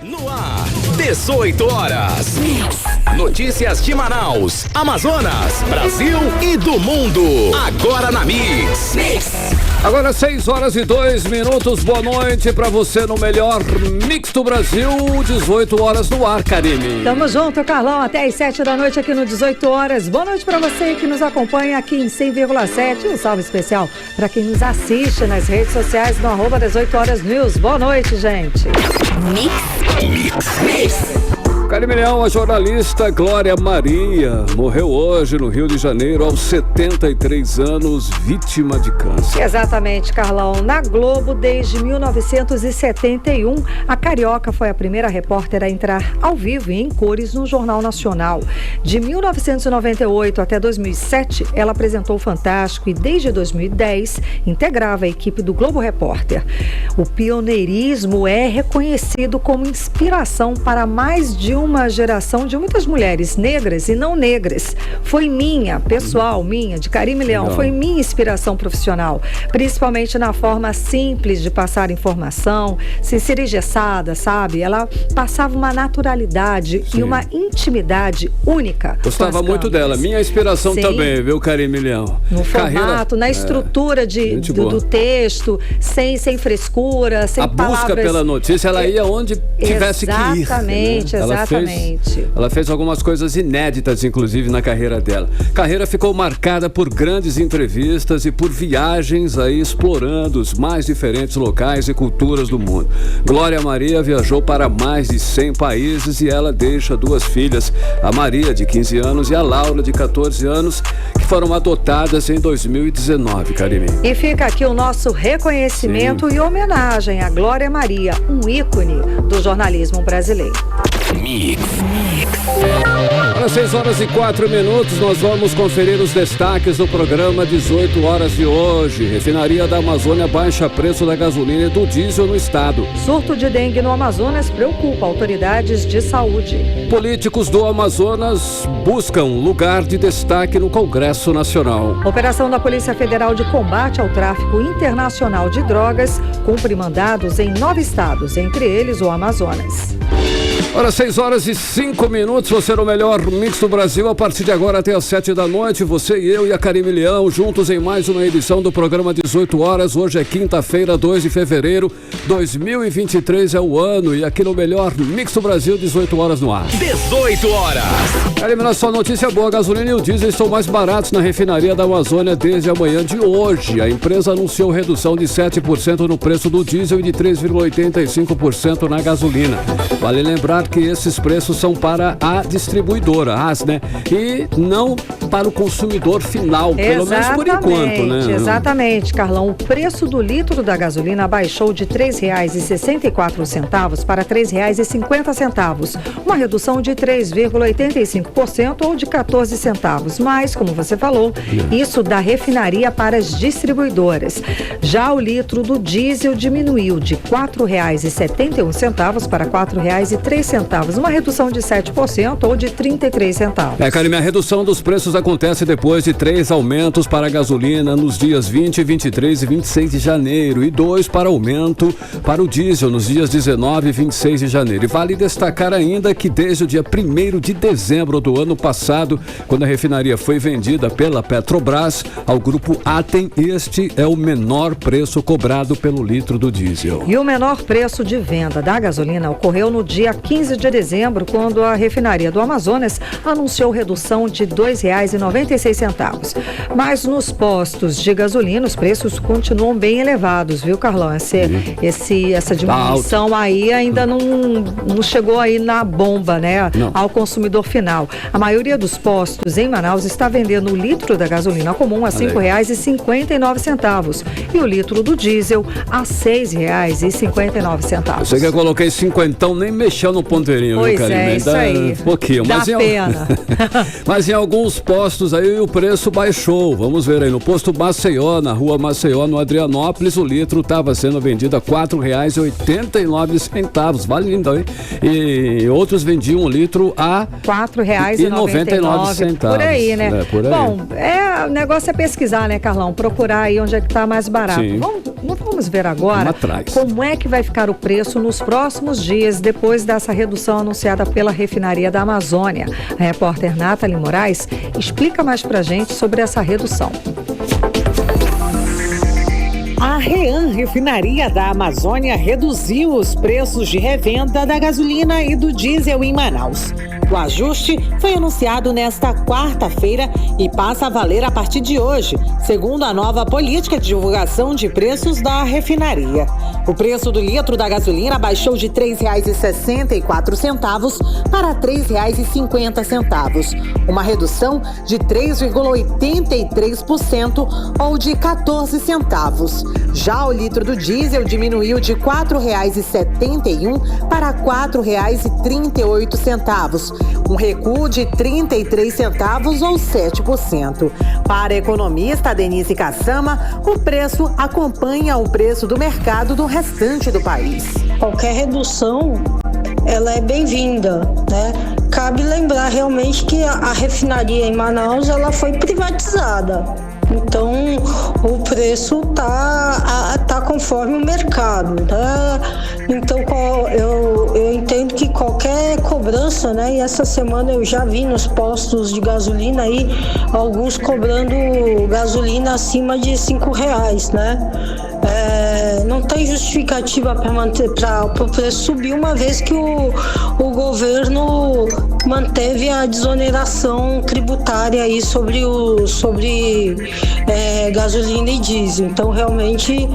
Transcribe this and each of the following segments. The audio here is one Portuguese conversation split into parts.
No ar, 18 horas. Notícias de Manaus, Amazonas, Brasil e do mundo. Agora na Mix. Agora 6 horas e 2 minutos. Boa noite pra você no melhor Mix do Brasil. 18 horas no ar, Karime. Tamo junto, Carlão, até as 7 da noite aqui no 18 horas. Boa noite pra você que nos acompanha aqui em 100,7. Um salve especial pra quem nos assiste nas redes sociais no @18 horas news. Boa noite, gente. Mix. Karime Leão, a jornalista Glória Maria, morreu hoje no Rio de Janeiro aos 73 anos, vítima de câncer. Exatamente, Carlão. Na Globo, desde 1971, a carioca foi a primeira repórter a entrar ao vivo e em cores no Jornal Nacional. De 1998 até 2007, ela apresentou o Fantástico e desde 2010 integrava a equipe do Globo Repórter. O pioneirismo é reconhecido como inspiração para mais de uma geração de muitas mulheres negras e não negras. Foi minha, pessoal, de Karime Leão, foi minha inspiração profissional, principalmente na forma simples de passar informação, sem ser engessada, sabe? Ela passava uma naturalidade e uma intimidade única. Gostava muito dela, minha inspiração também, viu, Karime Leão? No formato, na estrutura do texto, sem frescura, sem palavras. A busca pela notícia, ela ia onde tivesse que ir. Exatamente, exatamente. Ela fez algumas coisas inéditas, inclusive, na carreira dela. A carreira ficou marcada por grandes entrevistas e por viagens aí explorando os mais diferentes locais e culturas do mundo. Glória Maria viajou para mais de 100 países e ela deixa 2 filhas, a Maria, de 15 anos, e a Laura, de 14 anos, que foram adotadas em 2019, Karime. E fica aqui o nosso reconhecimento e homenagem à Glória Maria, um ícone do jornalismo brasileiro. Às 6 horas e 4 minutos, nós vamos conferir os destaques do programa 18 horas de hoje. Refinaria da Amazônia baixa preço da gasolina e do diesel no estado. Surto de dengue no Amazonas preocupa autoridades de saúde. Políticos do Amazonas buscam lugar de destaque no Congresso Nacional. Operação da Polícia Federal de Combate ao Tráfico Internacional de Drogas cumpre mandados em 9 estados, entre eles o Amazonas. Ora, 6 horas e 5 minutos, você é o melhor Mix do Brasil, a partir de agora até as 7 da noite, você e eu e a Karime Leão, juntos em mais uma edição do programa 18 horas, hoje é quinta-feira, 2 de fevereiro, 2023 é o ano, e aqui no melhor Mix do Brasil, 18 horas no ar. 18 horas. Karime, na sua notícia boa, a gasolina e o diesel estão mais baratos na refinaria da Amazônia desde a manhã de hoje. A empresa anunciou redução de 7% no preço do diesel e de 3,85% na gasolina. Vale lembrar que esses preços são para a distribuidora, né? E não para o consumidor final, pelo menos por enquanto, né? Exatamente, Carlão. O preço do litro da gasolina baixou de R$ 3,64 para R$ 3,50, uma redução de 3,85% ou de 14 centavos. Mas, como você falou, isso da refinaria para as distribuidoras. Já o litro do diesel diminuiu de R$ 4,71 para R$ 4,03, uma redução de 7% ou de 33 centavos. Karime, a redução dos preços acontece depois de 3 aumentos para a gasolina nos dias 20, 23 e 26 de janeiro e 2 para aumento para o diesel nos dias 19 e 26 de janeiro. E vale destacar ainda que desde o dia 1º de dezembro do ano passado, quando a refinaria foi vendida pela Petrobras ao grupo Atem, este é o menor preço cobrado pelo litro do diesel. E o menor preço de venda da gasolina ocorreu no dia 15 de dezembro, quando a refinaria do Amazonas anunciou redução de R$ 2,96. Mas nos postos de gasolina, os preços continuam bem elevados, viu, Carlão? Essa diminuição aí ainda não chegou aí na bomba, né? Ao consumidor final. A maioria dos postos em Manaus está vendendo o litro da gasolina comum a R$ 5,59 e o litro do diesel a R$ 6,59. Eu sei que eu coloquei cinquentão, nem mexeu no ponteirinho, pois viu, Karime? Isso aí. Um pouquinho. Dá pena. Mas em alguns postos postos aí o preço baixou. Vamos ver aí no posto Maceió, na rua Maceió, no Adrianópolis, o litro estava sendo vendido a R$ 4,89. Vale lindo, hein? E outros vendiam um litro a R$ 4,99. Por aí, né? Por aí. Bom, o negócio é pesquisar, né, Carlão? Procurar aí onde é que está mais barato. Vamos ver agora como é que vai ficar o preço nos próximos dias, depois dessa redução anunciada pela refinaria da Amazônia. A repórter Nathalie Moraes explica mais pra gente sobre essa redução. A REAM, refinaria da Amazônia, reduziu os preços de revenda da gasolina e do diesel em Manaus. O ajuste foi anunciado nesta quarta-feira e passa a valer a partir de hoje, segundo a nova política de divulgação de preços da refinaria. O preço do litro da gasolina baixou de R$ 3,64 para R$ 3,50, uma redução de 3,83% ou de 14 centavos. Já o litro do diesel diminuiu de R$ 4,71 para R$ 4,38, um recuo de 33 centavos ou 7%. Para a economista Denise Kassama, o preço acompanha o preço do mercado do restante do país. Qualquer redução, ela é bem-vinda, né? Cabe lembrar realmente que a refinaria em Manaus, ela foi privatizada. Então, o preço tá conforme o mercado, né? Então, eu entendo que qualquer cobrança, né? E essa semana eu já vi nos postos de gasolina aí, alguns cobrando gasolina acima de R$5, né? Não tem justificativa para o preço subir, uma vez que o governo manteve a desoneração tributária aí sobre gasolina e diesel. Então, realmente,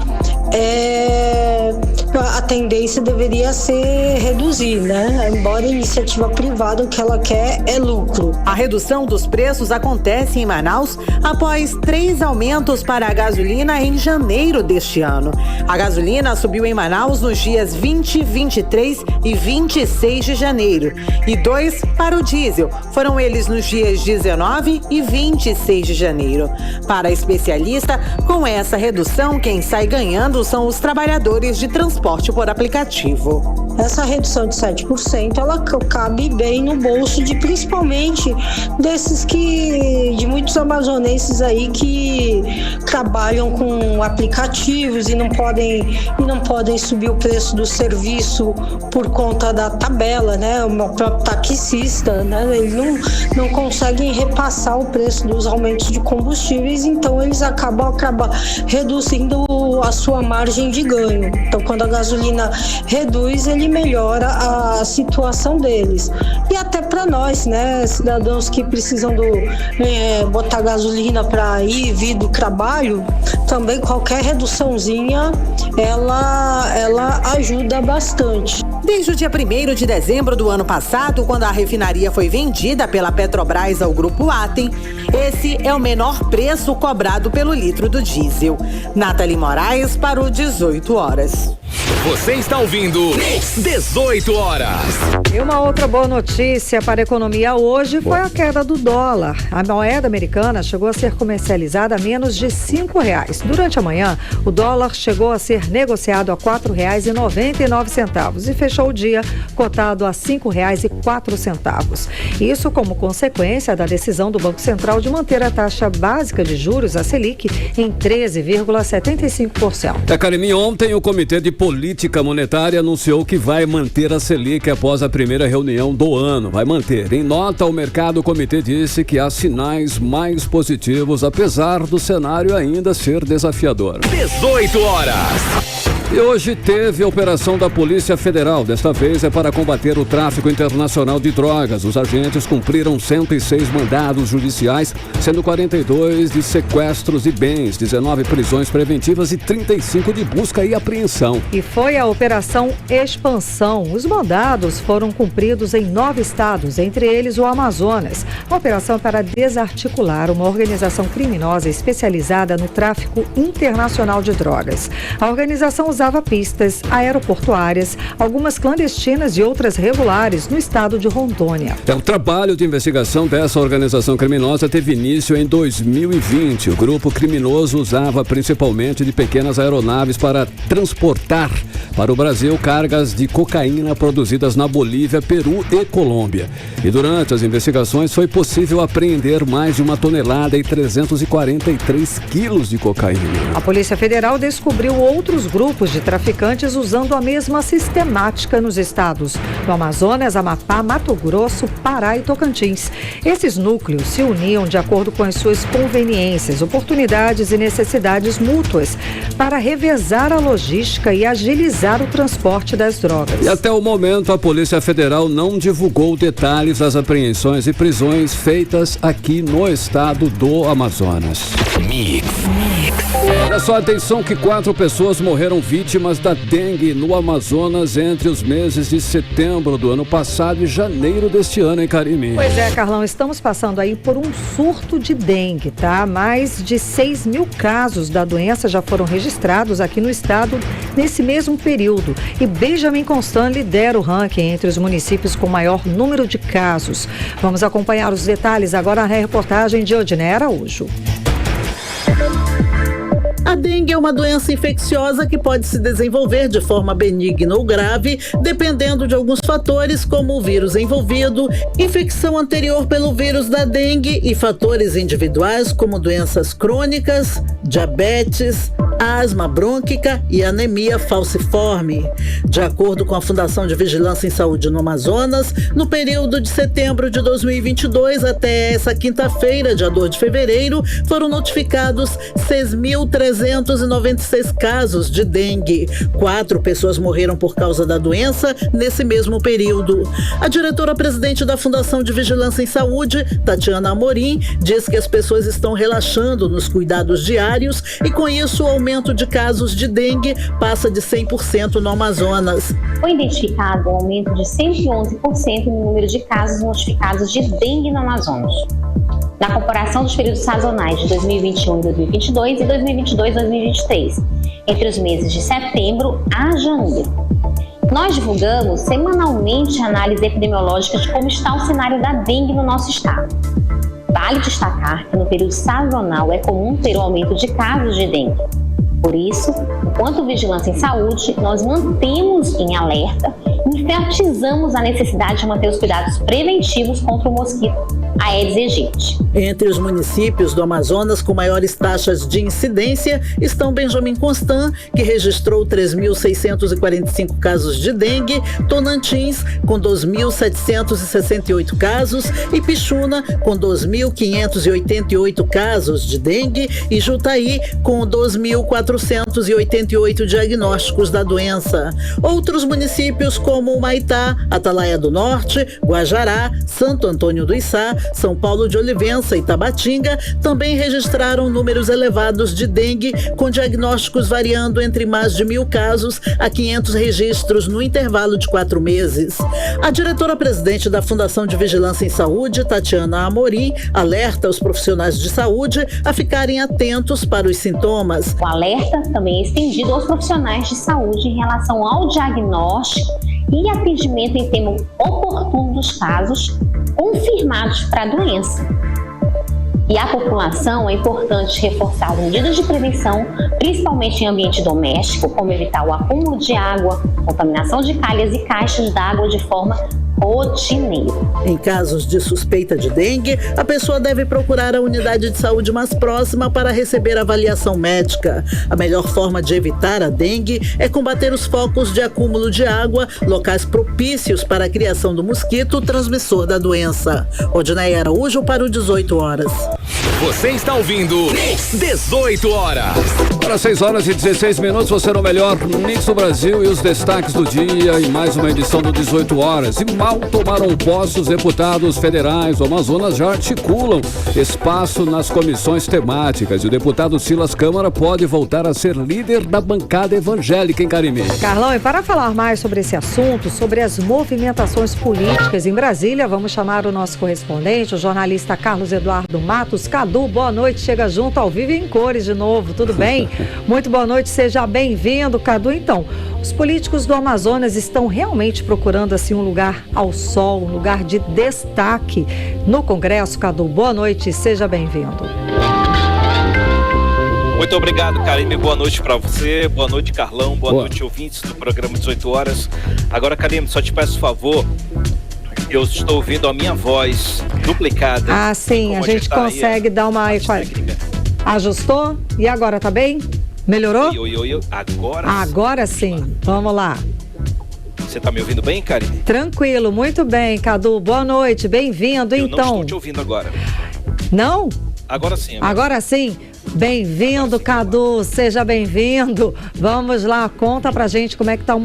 a tendência deveria ser reduzir, né? Embora a iniciativa privada, o que ela quer é lucro. A redução dos preços acontece em Manaus após 3 aumentos para a gasolina em janeiro deste ano. A gasolina subiu em Manaus nos dias 20, 23 e 26 de janeiro. E 2 para o diesel. Foram eles nos dias 19 e 26 de janeiro. Para a especialista, com essa redução, quem sai ganhando são os trabalhadores de transporte por aplicativo. Essa redução de 7%, ela cabe bem no bolso principalmente de muitos amazonenses aí que trabalham com aplicativos e não podem subir o preço do serviço por conta da tabela, né? O próprio taxista, né? Eles não conseguem repassar o preço dos aumentos de combustíveis, então eles acabam reduzindo a sua margem de ganho. Então, quando a gasolina reduz, ele melhora a situação deles. E até para nós, né, cidadãos que precisam botar gasolina para ir e vir do trabalho, também qualquer reduçãozinha, ela ajuda bastante. Desde o dia 1º de dezembro do ano passado, quando a refinaria foi vendida pela Petrobras ao Grupo Atem, esse é o menor preço cobrado pelo litro do diesel. Nathalie Moraes para o 18 horas. Você está ouvindo 18 horas. E uma outra boa notícia para a economia hoje foi a queda do dólar. A moeda americana chegou a ser comercializada a menos de R$5. Durante a manhã, o dólar chegou a ser negociado a R$ 4,99 e fechou o dia cotado a R$ 5,04. Isso como consequência da decisão do Banco Central de manter a taxa básica de juros, a Selic, em 13,75%. Carimi, ontem o Comitê de Política Monetária anunciou que vai manter a Selic após a primeira reunião do ano. Vai manter. Em nota, o comitê disse que há sinais mais positivos, apesar do cenário ainda ser desafiador. 18 horas. E hoje teve a operação da Polícia Federal. Desta vez é para combater o tráfico internacional de drogas. Os agentes cumpriram 106 mandados judiciais, sendo 42 de sequestros de bens, 19 prisões preventivas e 35 de busca e apreensão. E foi a Operação Expansão. Os mandados foram cumpridos em 9 estados, entre eles o Amazonas. A operação é para desarticular uma organização criminosa especializada no tráfico internacional de drogas. A organização usava usava pistas aeroportuárias, algumas clandestinas e outras regulares no estado de Rondônia. O trabalho de investigação dessa organização criminosa teve início em 2020. O grupo criminoso usava principalmente de pequenas aeronaves para transportar para o Brasil cargas de cocaína produzidas na Bolívia, Peru e Colômbia. E durante as investigações foi possível apreender mais de 1 tonelada e 343 quilos de cocaína. A Polícia Federal descobriu outros grupos de traficantes usando a mesma sistemática nos estados do Amazonas, Amapá, Mato Grosso, Pará e Tocantins. Esses núcleos se uniam de acordo com as suas conveniências, oportunidades e necessidades mútuas para revezar a logística e agilizar o transporte das drogas. E até o momento a Polícia Federal não divulgou detalhes das apreensões e prisões feitas aqui no estado do Amazonas. Olha só, atenção que 4 pessoas morreram vítimas da dengue no Amazonas entre os meses de setembro do ano passado e janeiro deste ano, hein, Karime? Pois é, Carlão, estamos passando aí por um surto de dengue, tá? Mais de 6 mil casos da doença já foram registrados aqui no estado nesse mesmo período. E Benjamin Constant lidera o ranking entre os municípios com maior número de casos. Vamos acompanhar os detalhes agora na reportagem de Odinei Araújo. A dengue é uma doença infecciosa que pode se desenvolver de forma benigna ou grave, dependendo de alguns fatores como o vírus envolvido, infecção anterior pelo vírus da dengue e fatores individuais como doenças crônicas, diabetes, asma brônquica e anemia falciforme. De acordo com a Fundação de Vigilância em Saúde no Amazonas, no período de setembro de 2022 até essa quinta-feira, dia 2 de fevereiro, foram notificados 6.396 casos de dengue. 4 pessoas morreram por causa da doença nesse mesmo período. A diretora-presidente da Fundação de Vigilância em Saúde, Tatiana Amorim, diz que as pessoas estão relaxando nos cuidados diários e com isso o aumento de casos de dengue passa de 100% no Amazonas. Foi identificado um aumento de 111% no número de casos notificados de dengue no Amazonas, na comparação dos períodos sazonais de 2021 e 2022 e 2022 e 2023, entre os meses de setembro a janeiro. Nós divulgamos semanalmente a análise epidemiológica de como está o cenário da dengue no nosso estado. Vale destacar que no período sazonal é comum ter um aumento de casos de dengue. Por isso, enquanto Vigilância em Saúde, nós mantemos em alerta e enfatizamos a necessidade de manter os cuidados preventivos contra o mosquito Aedes aegypti. Entre os municípios do Amazonas com maiores taxas de incidência estão Benjamin Constant, que registrou 3.645 casos de dengue, Tonantins, com 2.768 casos, e Pichuna, com 2.588 casos de dengue, e Jutaí, com 2.488 diagnósticos da doença. Outros municípios como Humaitá, Atalaia do Norte, Guajará, Santo Antônio do Içá, São Paulo de Olivença e Tabatinga também registraram números elevados de dengue, com diagnósticos variando entre mais de 1.000 casos a 500 registros no intervalo de 4 meses. A diretora-presidente da Fundação de Vigilância em Saúde, Tatiana Amorim, alerta os profissionais de saúde a ficarem atentos para os sintomas. O alerta também é estendido aos profissionais de saúde em relação ao diagnóstico e atendimento em tempo oportuno dos casos confirmados para a doença. E a população é importante reforçar as medidas de prevenção, principalmente em ambiente doméstico, como evitar o acúmulo de água, contaminação de calhas e caixas d'água de forma rotineira. Em casos de suspeita de dengue, a pessoa deve procurar a unidade de saúde mais próxima para receber avaliação médica. A melhor forma de evitar a dengue é combater os focos de acúmulo de água, locais propícios para a criação do mosquito transmissor da doença. Odinei Araújo para o 18 horas. Você está ouvindo 18 horas. Para 6 horas e 16 minutos, você no melhor Mix do Brasil e os destaques do dia em mais uma edição do 18 horas. E mal tomaram posse, os deputados federais do Amazonas já articulam espaço nas comissões temáticas. E o deputado Silas Câmara pode voltar a ser líder da bancada evangélica em Cariri. Carlão, e para falar mais sobre esse assunto, sobre as movimentações políticas em Brasília, vamos chamar o nosso correspondente, o jornalista Carlos Eduardo Matos. juntos. Cadu, boa noite, chega junto ao vivo e em cores de novo, tudo bem? Muito boa noite, seja bem-vindo, Cadu. Então, os políticos do Amazonas estão realmente procurando assim um lugar ao sol, um lugar de destaque no Congresso. Cadu, boa noite, seja bem-vindo. Muito obrigado, Karime. Boa noite para você. Boa noite, Carlão. Boa noite, ouvintes do programa 18 horas. Agora, Karime, só te peço favor. Eu estou ouvindo a minha voz duplicada. Ah, sim, a gente consegue dar uma... Ajustou? E agora, tá bem? Melhorou? Agora sim. Agora sim. Vamos lá. Você tá me ouvindo bem, Karime? Tranquilo, muito bem, Cadu. Boa noite, bem-vindo. Eu então. não estou te ouvindo agora. Não? Agora sim. Agora sim. Bem-vindo, Cadu, seja bem-vindo. Vamos lá, conta pra gente como é que tá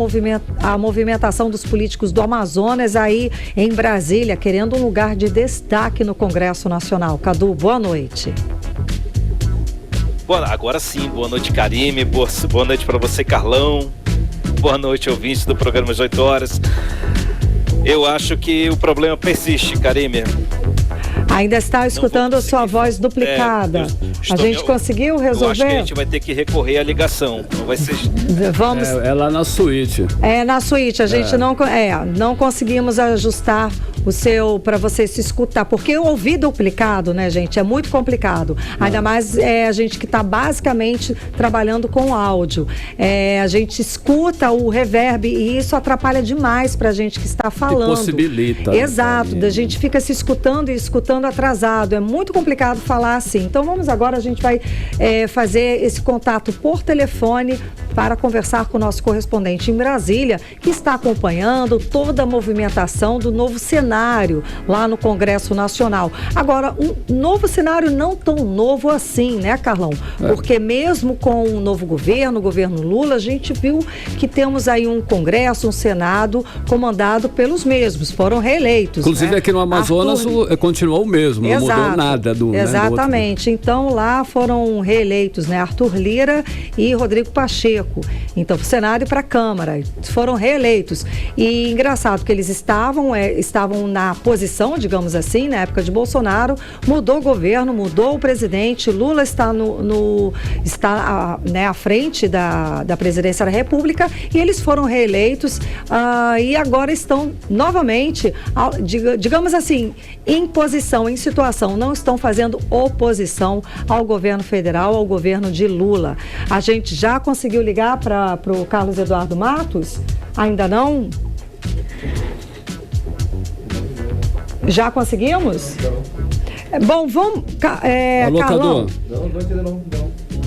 a movimentação dos políticos do Amazonas aí em Brasília, querendo um lugar de destaque no Congresso Nacional. Cadu, boa noite. Agora sim, boa noite, Karime, boa noite para você, Carlão, boa noite, ouvintes do programa 18 horas. Eu acho que o problema persiste, Karime. Ainda está escutando a sua voz duplicada. A gente conseguiu resolver? Eu acho que a gente vai ter que recorrer à ligação. Não vai ser... Vamos... É lá na suíte. É na suíte. A gente não conseguimos ajustar o seu para você se escutar, porque o ouvir duplicado, né, gente, é muito complicado. Ainda mais a gente que está basicamente trabalhando com áudio. A gente escuta o reverb e isso atrapalha demais para a gente que está falando. Que possibilita. Exato. A gente fica se escutando e escutando atrasado. É muito complicado falar assim. Então agora a gente vai fazer esse contato por telefone para conversar com o nosso correspondente em Brasília, que está acompanhando toda a movimentação do novo cenário lá no Congresso Nacional. Agora, um novo cenário não tão novo assim, né, Carlão? Porque mesmo com o novo governo, o governo Lula, a gente viu que temos aí um Congresso, um Senado comandado pelos mesmos, foram reeleitos. Inclusive, né? Aqui no Amazonas continuou o mesmo, não mudou nada do... Exatamente. Então, lá foram reeleitos, né, Arthur Lira e Rodrigo Pacheco. Então, para o Senado e para a Câmara, foram reeleitos. E engraçado que eles estavam na posição, digamos assim, na época de Bolsonaro, mudou o governo, mudou o presidente, Lula está à frente da presidência da República e eles foram reeleitos e agora estão novamente, digamos assim, em posição, em situação, não estão fazendo oposição ao governo federal, ao governo de Lula. A gente já conseguiu ligar para o Carlos Eduardo Matos? Ainda não? Já conseguimos? Bom, vamos... Alô, Carlão? Não.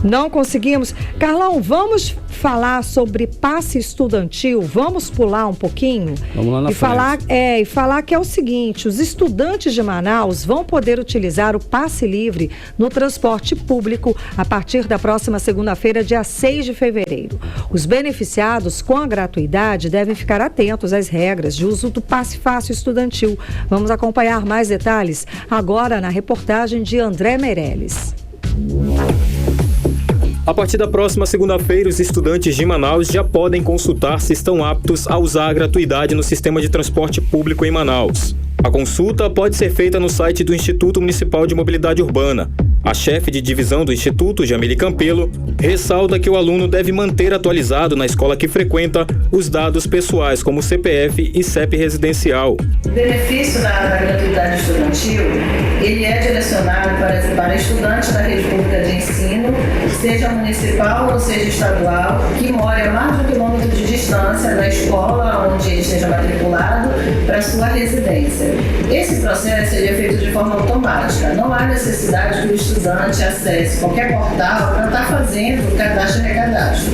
Não conseguimos. Carlão, vamos falar sobre passe estudantil? Vamos pular um pouquinho? Vamos lá na frente. E falar que é o seguinte, os estudantes de Manaus vão poder utilizar o passe livre no transporte público a partir da próxima segunda-feira, dia 6 de fevereiro. Os beneficiados com a gratuidade devem ficar atentos às regras de uso do passe fácil estudantil. Vamos acompanhar mais detalhes agora na reportagem de André Meirelles. A partir da próxima segunda-feira, os estudantes de Manaus já podem consultar se estão aptos a usar a gratuidade no sistema de transporte público em Manaus. A consulta pode ser feita no site do Instituto Municipal de Mobilidade Urbana. A chefe de divisão do Instituto, Jamile Campelo, ressalta que o aluno deve manter atualizado na escola que frequenta os dados pessoais, como CPF e CEP residencial. O benefício da gratuidade estudantil, ele é direcionado para estudantes da rede pública de ensino, seja municipal ou seja estadual, que mora a mais de 1 quilômetro de distância da escola onde ele esteja matriculado para sua residência. Esse processo ele é feito de forma automática, não há necessidade que o estudante acesse qualquer portal para estar fazendo o cadastro e recadastro.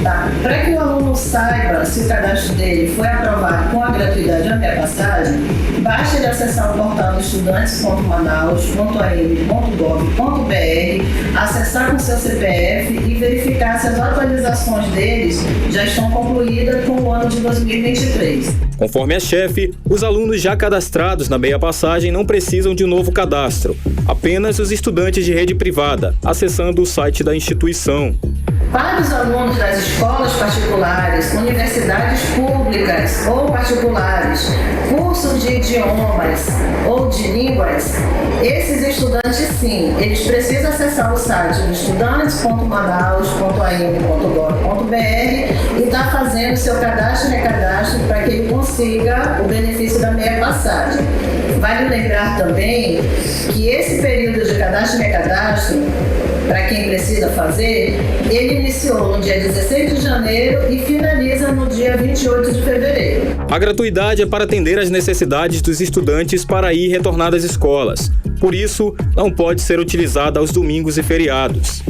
Tá? Para que o aluno saiba se o cadastro dele foi aprovado com a gratuidade ou a passagem, basta ele acessar o portal estudantes.manaus.am.gov.br, acessar com seu CPF e verificar se as atualizações deles já estão concluídas com o ano de 2023. Conforme a chefe, os alunos já cadastrados na meia passagem não precisam de um novo cadastro, apenas os estudantes de rede privada, acessando o site da instituição. Para os alunos das escolas particulares, universidades públicas ou particulares, cursos de idiomas ou de línguas, esses estudantes sim, eles precisam acessar o site do estudantes.manaus.am.gov.br e estar fazendo seu cadastro e recadastro para que ele consiga o benefício da meia passagem. Vale lembrar também que esse período de cadastro e recadastro, para quem precisa fazer, ele iniciou no dia 16 de janeiro e finaliza no dia 28 de fevereiro. A gratuidade é para atender às necessidades dos estudantes para ir e retornar das escolas. Por isso, não pode ser utilizada aos domingos e feriados.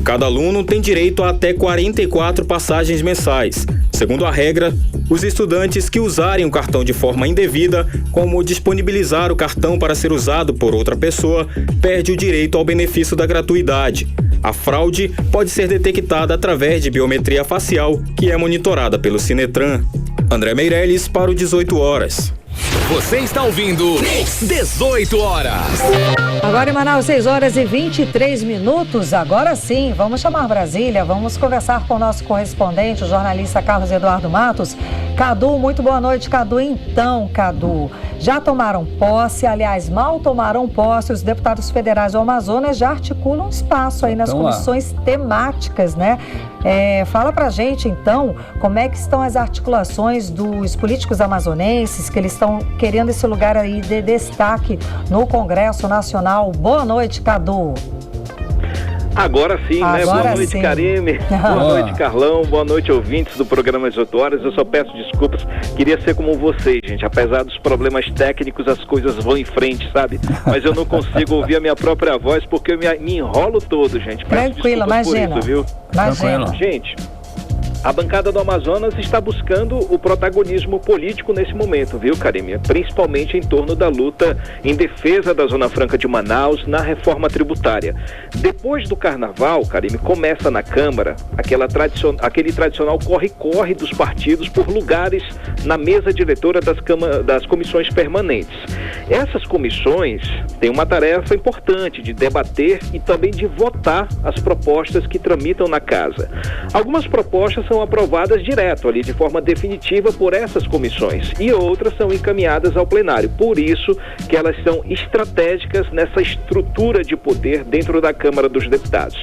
Cada aluno tem direito a até 44 passagens mensais. Segundo a regra, os estudantes que usarem o cartão de forma indevida, como disponibilizar o cartão para ser usado por outra pessoa, perde o direito ao benefício da gratuidade. A fraude pode ser detectada através de biometria facial, que é monitorada pelo Sinetran. André Meirelles para o 18 horas. Você está ouvindo 18 horas. Agora em Manaus, 6 horas e 23 minutos. Agora sim, vamos chamar Brasília, vamos conversar com o nosso correspondente, o jornalista Carlos Eduardo Matos. Cadu, muito boa noite, Cadu. Então, Cadu, já tomaram posse, aliás, mal tomaram posse, os deputados federais do Amazonas já articulam espaço aí nas comissões temáticas, né? Fala pra gente, então, como é que estão as articulações dos políticos amazonenses, que eles estão querendo esse lugar aí de destaque no Congresso Nacional. Boa noite, Cadu. Agora sim, né? Boa noite, Karime. Boa noite, Carlão. Boa noite, ouvintes do programa 18 horas. Eu só peço desculpas. Queria ser como vocês, gente. Apesar dos problemas técnicos, as coisas vão em frente, sabe? Mas eu não consigo ouvir a minha própria voz porque eu me enrolo todo, gente. Tranquilo, imagina. Por isso, viu? Imagina. Gente, a bancada do Amazonas está buscando o protagonismo político nesse momento, viu, Karime? Principalmente em torno da luta em defesa da Zona Franca de Manaus na reforma tributária. Depois do Carnaval, Karime, começa na Câmara aquele tradicional corre-corre dos partidos por lugares na mesa diretora das comissões permanentes. Essas comissões têm uma tarefa importante de debater e também de votar as propostas que tramitam na casa. Algumas propostas são aprovadas direto ali de forma definitiva por essas comissões e outras são encaminhadas ao plenário. Por isso que elas são estratégicas nessa estrutura de poder dentro da Câmara dos Deputados.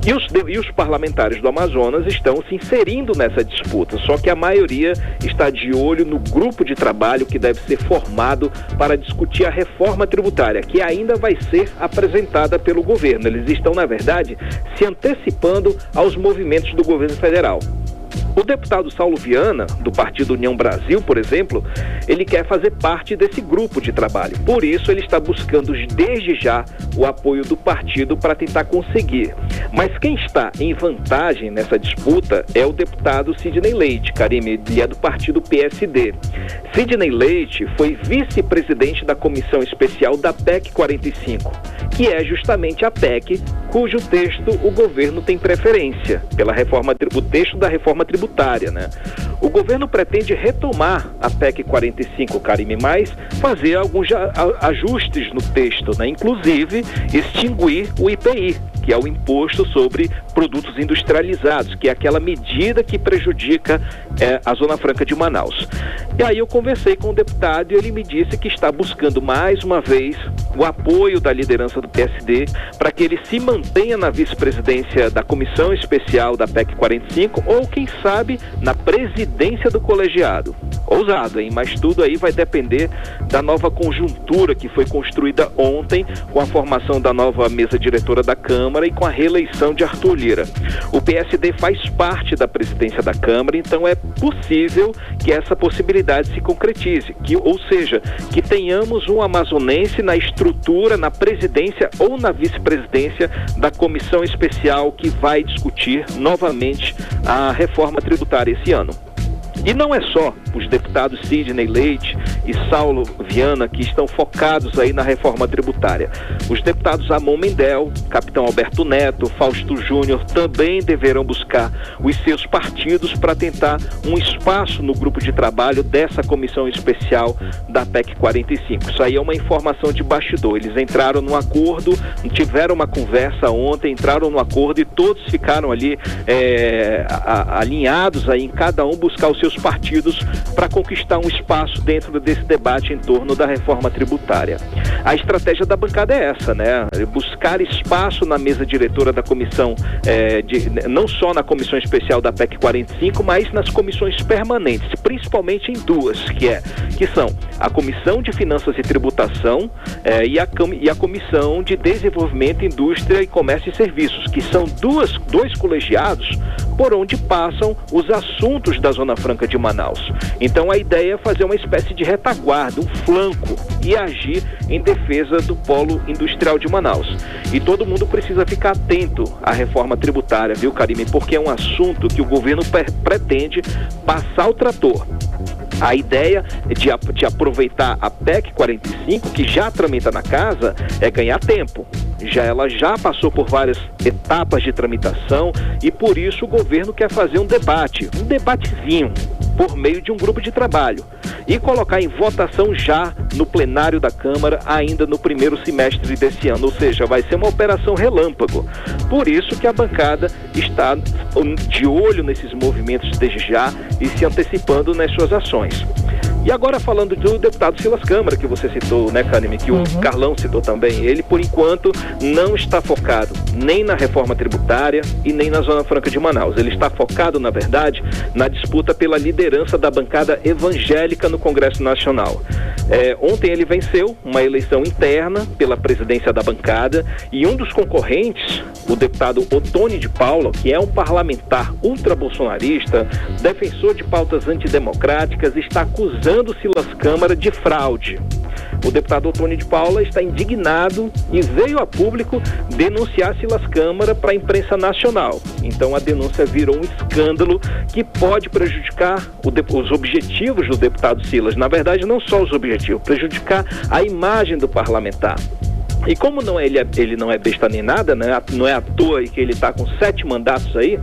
E os parlamentares do Amazonas estão se inserindo nessa disputa, só que a maioria está de olho no grupo de trabalho que deve ser formado para discutir a reforma tributária, que ainda vai ser apresentada pelo governo. Eles estão, na verdade, se antecipando aos movimentos do governo federal. O deputado Saulo Viana, do Partido União Brasil, por exemplo, ele quer fazer parte desse grupo de trabalho. Por isso, ele está buscando desde já o apoio do partido para tentar conseguir. Mas quem está em vantagem nessa disputa é o deputado Sidney Leite, Karime, ele é do partido PSD. Sidney Leite foi vice-presidente da Comissão Especial da PEC 45, que é justamente a PEC cujo texto o governo tem preferência, o texto da reforma tributária, né? O governo pretende retomar a PEC 45, Karime, mas fazer alguns ajustes no texto, né? Inclusive extinguir o IPI, que é o Imposto sobre Produtos Industrializados, que é aquela medida que prejudica a Zona Franca de Manaus. E aí eu conversei com o deputado e ele me disse que está buscando mais uma vez o apoio da liderança do PSD para que ele se mantenha na vice-presidência da Comissão Especial da PEC 45 ou, quem sabe, na presidência do colegiado. Ousado, hein? Mas tudo aí vai depender da nova conjuntura que foi construída ontem com a formação da nova mesa diretora da Câmara e com a reeleição de Arthur Lira. O PSD faz parte da presidência da Câmara, então é possível que essa possibilidade se concretize, ou seja, que tenhamos um amazonense na estrutura, na presidência ou na vice-presidência da comissão especial que vai discutir novamente a reforma tributária esse ano. E não é só os deputados Sidney Leite e Saulo Viana que estão focados aí na reforma tributária. Os deputados Amon Mendel, Capitão Alberto Neto, Fausto Júnior também deverão buscar os seus partidos para tentar um espaço no grupo de trabalho dessa comissão especial da PEC 45. Isso aí é uma informação de bastidor. Eles entraram num acordo, tiveram uma conversa ontem, entraram no acordo e todos ficaram ali alinhados aí em cada um buscar os seus partidos para conquistar um espaço dentro desse debate em torno da reforma tributária. A estratégia da bancada é essa, né? Buscar espaço na mesa diretora da comissão, não só na comissão especial da PEC 45, mas nas comissões permanentes, principalmente em duas, que são a Comissão de Finanças e Tributação e a Comissão de Desenvolvimento, Indústria e Comércio e Serviços, que são dois colegiados por onde passam os assuntos da Zona Franca de Manaus. Então a ideia é fazer uma espécie de retaguarda, um flanco, e agir em defesa do polo industrial de Manaus. E todo mundo precisa ficar atento à reforma tributária, viu, Karime? Porque é um assunto que o governo pretende passar o trator. A ideia de aproveitar a PEC 45, que já tramita na casa, é ganhar tempo. Ela já passou por várias etapas de tramitação e por isso o governo quer fazer um debatezinho, por meio de um grupo de trabalho e colocar em votação já no plenário da Câmara ainda no primeiro semestre desse ano, ou seja, vai ser uma operação relâmpago. Por isso que a bancada está de olho nesses movimentos desde já e se antecipando nas suas ações. E agora falando do deputado Silas Câmara, que você citou, né, Karime, que o Carlão citou também, ele por enquanto não está focado nem na reforma tributária e nem na Zona Franca de Manaus. Ele está focado, na verdade, na disputa pela liderança da bancada evangélica no Congresso Nacional. Ontem ele venceu uma eleição interna pela presidência da bancada e um dos concorrentes, o deputado Ottoni de Paula, que é um parlamentar ultra-bolsonarista, defensor de pautas antidemocráticas, está acusando Silas Câmara de fraude. O deputado Ottoni de Paula está indignado e veio a público denunciar Silas Câmara para a imprensa nacional. Então a denúncia virou um escândalo que pode prejudicar os objetivos do deputado Silas. Na verdade, não só os objetivos, prejudicar a imagem do parlamentar. E como ele não é besta nem nada, né? Não é à toa que ele está com 7 mandatos aí,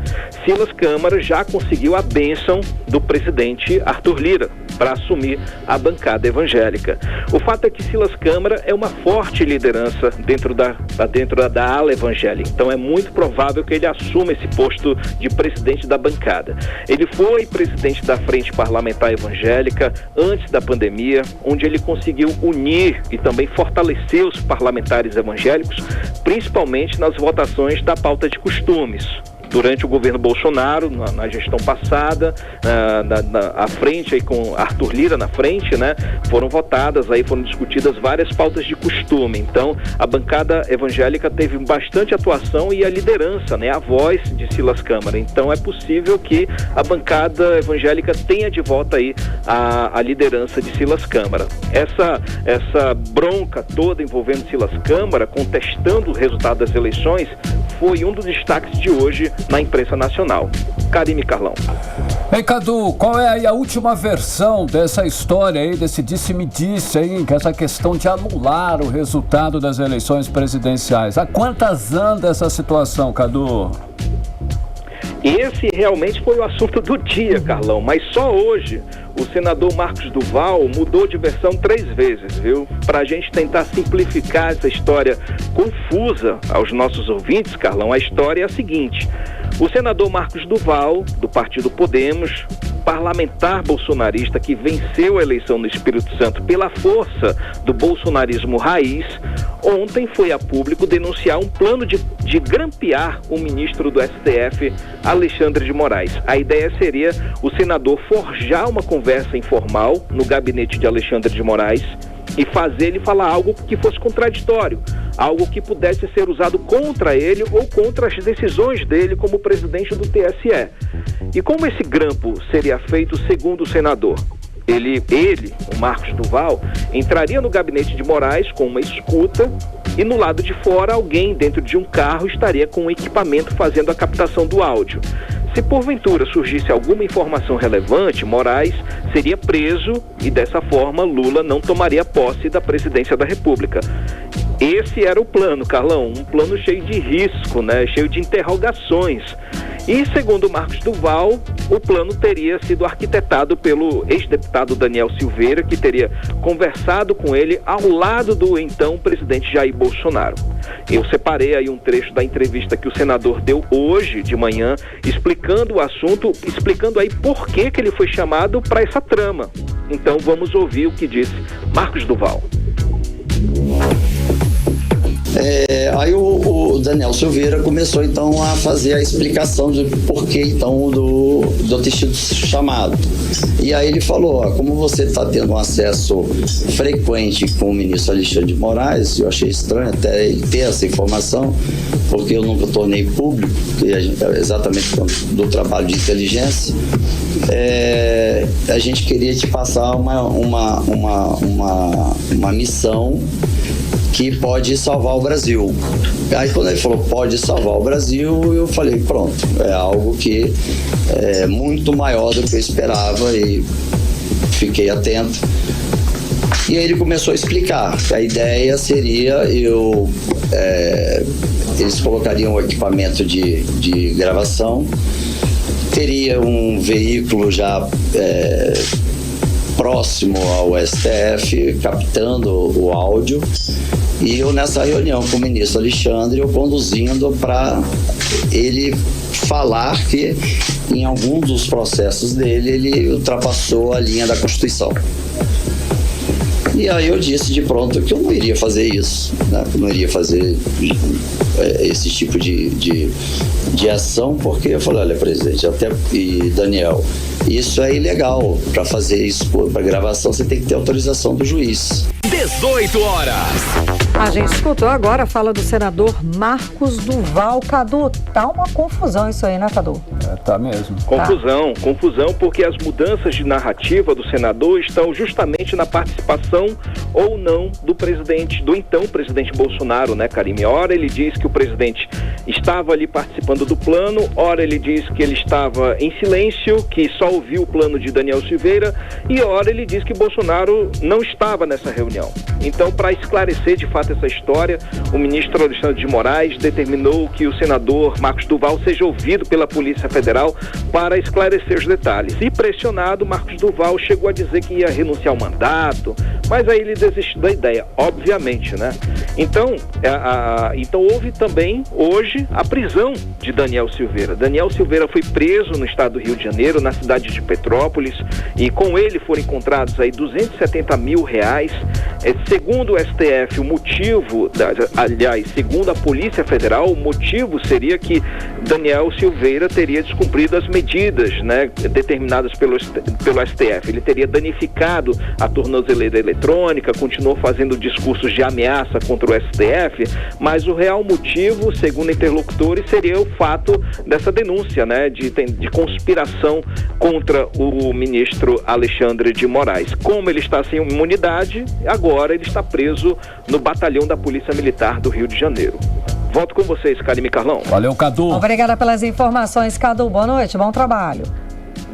Silas Câmara já conseguiu a bênção do presidente Arthur Lira para assumir a bancada evangélica. O fato é que Silas Câmara é uma forte liderança dentro da ala evangélica, então é muito provável que ele assuma esse posto de presidente da bancada. Ele foi presidente da Frente Parlamentar Evangélica antes da pandemia, onde ele conseguiu unir e também fortalecer os parlamentares evangélicos, principalmente nas votações da pauta de costumes. Durante o governo Bolsonaro, na gestão passada, à frente, aí com Arthur Lira na frente, né, foram discutidas várias pautas de costume. Então, a bancada evangélica teve bastante atuação e a liderança, né, a voz de Silas Câmara. Então, é possível que a bancada evangélica tenha de volta aí a liderança de Silas Câmara. Essa bronca toda envolvendo Silas Câmara, contestando o resultado das eleições, foi um dos destaques de hoje na imprensa nacional. Karime, Carlão. Ei, Cadu, qual é aí a última versão dessa história aí, desse disse-me-disse aí, que essa questão de anular o resultado das eleições presidenciais? Há quantas anda essa situação, Cadu? Esse realmente foi o assunto do dia, Carlão, mas só hoje o senador Marcos Duval mudou de versão 3 vezes, viu? Para a gente tentar simplificar essa história confusa aos nossos ouvintes, Carlão, a história é a seguinte: o senador Marcos Duval, do Partido Podemos, parlamentar bolsonarista que venceu a eleição no Espírito Santo pela força do bolsonarismo raiz, ontem foi a público denunciar um plano de grampear o ministro do STF, Alexandre de Moraes. A ideia seria o senador forjar uma conversa informal no gabinete de Alexandre de Moraes e fazer ele falar algo que fosse contraditório, algo que pudesse ser usado contra ele ou contra as decisões dele como presidente do TSE. E como esse grampo seria feito segundo o senador? Ele, o Marcos Duval, entraria no gabinete de Moraes com uma escuta e no lado de fora alguém dentro de um carro estaria com um equipamento fazendo a captação do áudio. Se porventura surgisse alguma informação relevante, Moraes seria preso e dessa forma Lula não tomaria posse da presidência da República. Esse era o plano, Carlão, um plano cheio de risco, né? Cheio de interrogações. E, segundo Marcos Duval, o plano teria sido arquitetado pelo ex-deputado Daniel Silveira, que teria conversado com ele ao lado do então presidente Jair Bolsonaro. Eu separei aí um trecho da entrevista que o senador deu hoje de manhã, explicando o assunto, explicando aí por que ele foi chamado para essa trama. Então vamos ouvir o que disse Marcos Duval. Aí o Daniel Silveira começou então a fazer a explicação do porquê então do ter sido chamado. E aí ele falou, como você está tendo um acesso frequente com o ministro Alexandre de Moraes, eu achei estranho até ele ter essa informação, porque eu nunca tornei público, exatamente do trabalho de inteligência. A gente queria te passar uma missão que pode salvar o Brasil. Aí quando ele falou pode salvar o Brasil, eu falei, pronto, é algo que é muito maior do que eu esperava e fiquei atento. E aí ele começou a explicar que a ideia seria eles colocariam o equipamento de gravação, teria um veículo já próximo ao STF, captando o áudio, e eu nessa reunião com o ministro Alexandre, eu conduzindo para ele falar que em algum dos processos dele ele ultrapassou a linha da Constituição. E aí eu disse de pronto que eu não iria fazer isso, né? Eu não iria fazer esse tipo de ação, porque eu falei, olha, presidente, e Daniel, isso é ilegal. Para fazer isso, para gravação, você tem que ter autorização do juiz. 18 horas. A gente escutou agora a fala do senador Marcos Duval. Cadu, tá uma confusão isso aí, né, Cadu? Tá mesmo. Confusão, porque as mudanças de narrativa do senador estão justamente na participação ou não do então presidente Bolsonaro, né, Karime? Ora ele diz que o presidente estava ali participando do plano, ora ele diz que ele estava em silêncio, que só ouviu o plano de Daniel Silveira, e ora ele diz que Bolsonaro não estava nessa reunião. Então, para esclarecer de fato essa história, o ministro Alexandre de Moraes determinou que o senador Marcos Duval seja ouvido pela Polícia Federal para esclarecer os detalhes. E pressionado, Marcos Duval chegou a dizer que ia renunciar ao mandato, mas aí ele desistiu da ideia, obviamente, né? Então houve também hoje a prisão de Daniel Silveira. Daniel Silveira foi preso no estado do Rio de Janeiro, na cidade de Petrópolis, e com ele foram encontrados aí R$270 mil. Segundo o STF, o motivo, segundo a Polícia Federal, o motivo seria que Daniel Silveira teria descumprido as medidas, né, determinadas pelo STF. Ele teria danificado a tornozeleira eletrônica, continuou fazendo discursos de ameaça contra o STF, mas o real motivo, segundo interlocutores, seria o fato dessa denúncia, né, de conspiração contra o ministro Alexandre de Moraes. Como ele está sem imunidade, agora ele está preso no batalhão da Polícia Militar do Rio de Janeiro. Volto com vocês, Karime e Carlão. Valeu, Cadu. Obrigada pelas informações, Cadu. Boa noite, bom trabalho.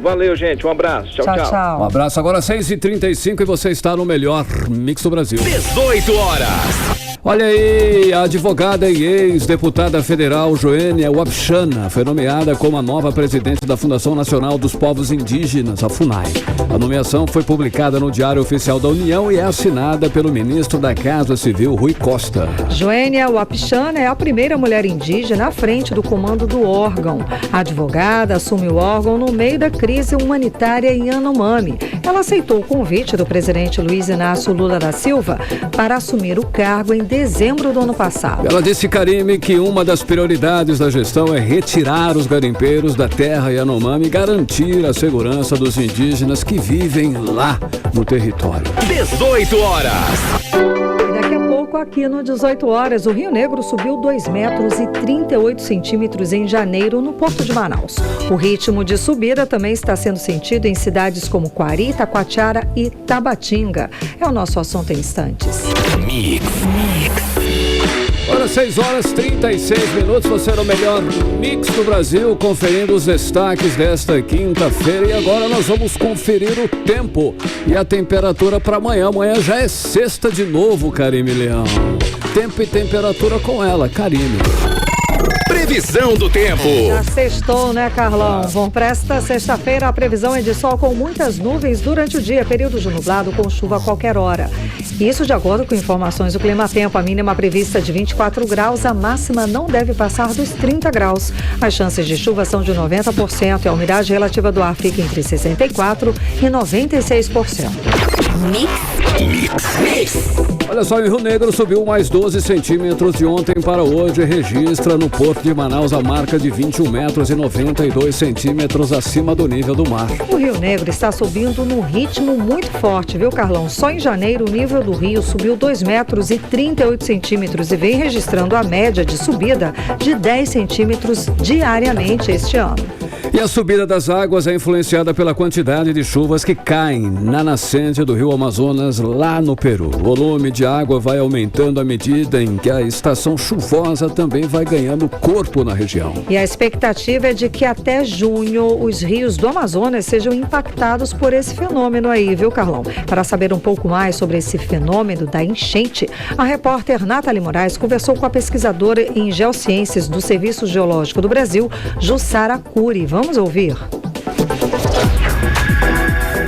Valeu, gente. Um abraço. Tchau. Um abraço. Agora 6h35 e você está no melhor mix do Brasil. 18 horas. Olha aí, a advogada e ex-deputada federal Joênia Wapichana foi nomeada como a nova presidente da Fundação Nacional dos Povos Indígenas, a FUNAI. A nomeação foi publicada no Diário Oficial da União e é assinada pelo ministro da Casa Civil, Rui Costa. Joênia Wapichana é a primeira mulher indígena à frente do comando do órgão. A advogada assume o órgão no meio da crise humanitária em Yanomami. Ela aceitou o convite do presidente Luiz Inácio Lula da Silva para assumir o cargo em dezembro do ano passado. Ela disse, Karime, que uma das prioridades da gestão é retirar os garimpeiros da terra Yanomami e garantir a segurança dos indígenas que vivem lá no território. 18 horas. Daqui a pouco pouco aqui no 18 horas, o Rio Negro subiu 2 metros e 38 centímetros em janeiro no Porto de Manaus. O ritmo de subida também está sendo sentido em cidades como Quari, Itacoatiara e Tabatinga. É o nosso assunto em instantes. Ora, 6 horas 36 minutos, você era o melhor mix do Brasil, conferindo os destaques desta quinta-feira. E agora nós vamos conferir o tempo e a temperatura para amanhã. Amanhã já é sexta de novo, Karime Leão. Tempo e temperatura com ela, Karime. Previsão do tempo. Já sextou, né, Carlão? Bom, para esta sexta-feira a previsão é de sol com muitas nuvens durante o dia, período de nublado com chuva a qualquer hora. Isso de acordo com informações do Climatempo. A mínima prevista de 24 graus, a máxima não deve passar dos 30 graus. As chances de chuva são de 90% e a umidade relativa do ar fica entre 64% e 96%. Olha só, o Rio Negro subiu mais 12 centímetros de ontem para hoje e registra no Porto de Manaus a marca de 21 metros e 92 centímetros acima do nível do mar. O Rio Negro está subindo num ritmo muito forte, viu, Carlão? Só em janeiro o nível do rio subiu 2 metros e 38 centímetros e vem registrando a média de subida de 10 centímetros diariamente este ano. E a subida das águas é influenciada pela quantidade de chuvas que caem na nascente do rio Amazonas, lá no Peru. O volume de água vai aumentando à medida em que a estação chuvosa também vai ganhando corpo na região. E a expectativa é de que até junho os rios do Amazonas sejam impactados por esse fenômeno aí, viu, Carlão? Para saber um pouco mais sobre esse fenômeno da enchente, a repórter Nathalie Moraes conversou com a pesquisadora em geociências do Serviço Geológico do Brasil, Jussara Curi. Vamos ouvir.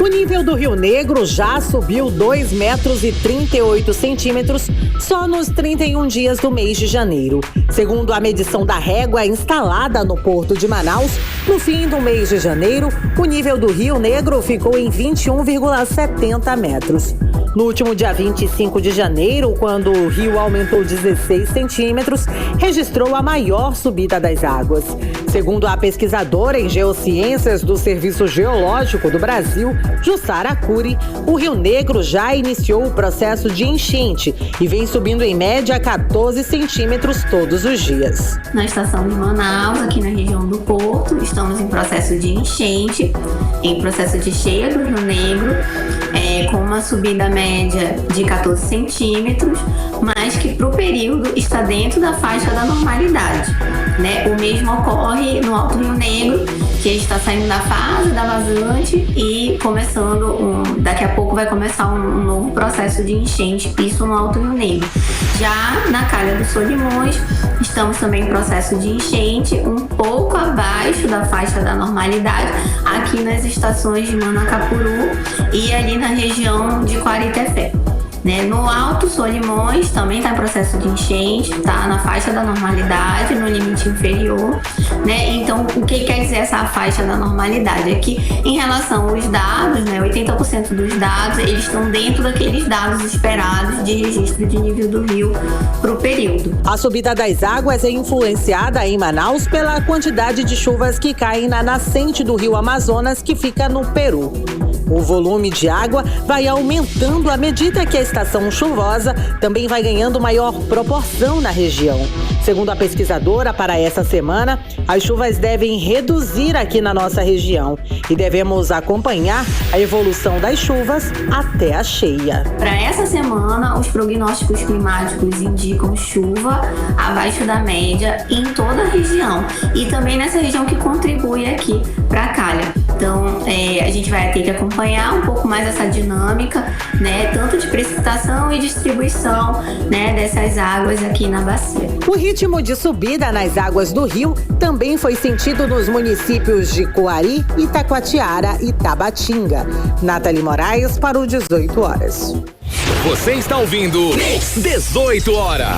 O nível do Rio Negro já subiu 2 metros e 38 centímetros só nos 31 dias do mês de janeiro. Segundo a medição da régua instalada no Porto de Manaus, no fim do mês de janeiro, o nível do Rio Negro ficou em 21,70 metros. No último dia 25 de janeiro, quando o rio aumentou 16 centímetros, registrou a maior subida das águas. Segundo a pesquisadora em geociências do Serviço Geológico do Brasil, Jussara Curi, o Rio Negro já iniciou o processo de enchente e vem subindo em média 14 centímetros todos os dias. Na estação de Manaus, aqui na região do Porto, estamos em processo de enchente, em processo de cheia do Rio Negro, com uma subida média de 14 centímetros, mas que para o período está dentro da faixa da normalidade, né? O mesmo ocorre no Alto Rio Negro, que está saindo da fase da vazante e daqui a pouco vai começar um novo processo de enchente, isso no Alto Rio Negro. Já na Calha do Solimões, estamos também em processo de enchente, um pouco abaixo da faixa da normalidade, aqui nas estações de Manacapuru e ali na região de Quaritefé. No Alto Solimões também está em processo de enchente, está na faixa da normalidade, no limite inferior, Então, o que quer dizer essa faixa da normalidade? É que, em relação aos dados, 80% dos dados, eles estão dentro daqueles dados esperados de registro de nível do rio para o período. A subida das águas é influenciada em Manaus pela quantidade de chuvas que caem na nascente do rio Amazonas, que fica no Peru. O volume de água vai aumentando à medida que a estação chuvosa também vai ganhando maior proporção na região. Segundo a pesquisadora, para essa semana, as chuvas devem reduzir aqui na nossa região e devemos acompanhar a evolução das chuvas até a cheia. Para essa semana, os prognósticos climáticos indicam chuva abaixo da média em toda a região e também nessa região que contribui aqui para a Calha. Então, a gente vai ter que acompanhar um pouco mais essa dinâmica, tanto de precipitação e distribuição, dessas águas aqui na bacia. O ritmo de subida nas águas do rio também foi sentido nos municípios de Coari, Itacoatiara e Tabatinga. Nathalie Moraes para o 18 horas. Você está ouvindo 18 horas.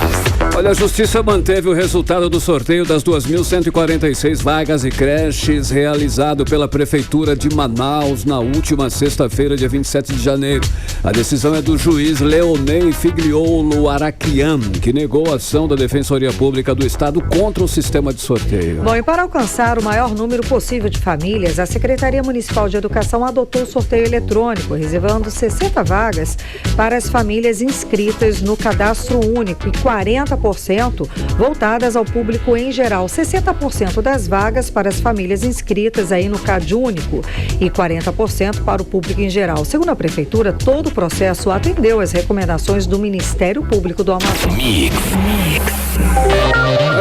Olha, a Justiça manteve o resultado do sorteio das 2.146 vagas e creches realizado pela Prefeitura de Manaus na última sexta-feira, dia 27 de janeiro. A decisão é do juiz Leonei Figliolo Araquian, que negou a ação da Defensoria Pública do Estado contra o sistema de sorteio. Bom, e para alcançar o maior número possível de famílias, a Secretaria Municipal de Educação adotou o sorteio eletrônico, reservando 60 vagas para para as famílias inscritas no Cadastro Único e 40% voltadas ao público em geral. 60% das vagas para as famílias inscritas aí no Cad Único e 40% para o público em geral. Segundo a Prefeitura, todo o processo atendeu às recomendações do Ministério Público do Amazonas.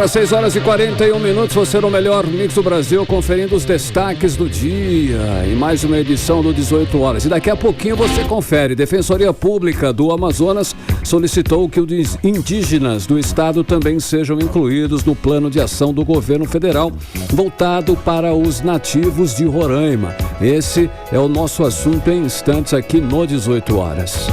Às 6h41, você no melhor Mix do Brasil, conferindo os destaques do dia em mais uma edição do 18 horas. E daqui a pouquinho você confere. Defensoria Pública do Amazonas solicitou que os indígenas do estado também sejam incluídos no plano de ação do governo federal voltado para os nativos de Roraima. Esse é o nosso assunto em instantes aqui no 18 horas.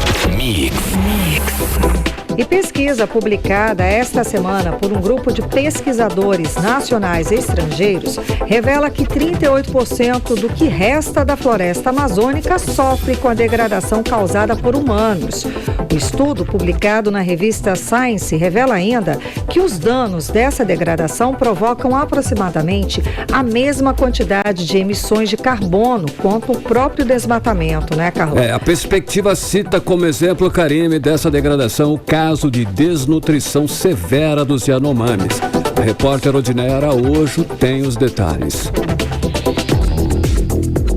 E pesquisa publicada esta semana por um grupo de pesquisadores nacionais e estrangeiros revela que 38% do que resta da floresta amazônica sofre com a degradação causada por humanos. O estudo publicado na revista Science revela ainda que os danos dessa degradação provocam aproximadamente a mesma quantidade de emissões de carbono quanto o próprio desmatamento, né, Carlos? A perspectiva cita como exemplo, Karime, dessa degradação o caso de desnutrição severa dos Yanomamis. A repórter Odineia Araújo tem os detalhes.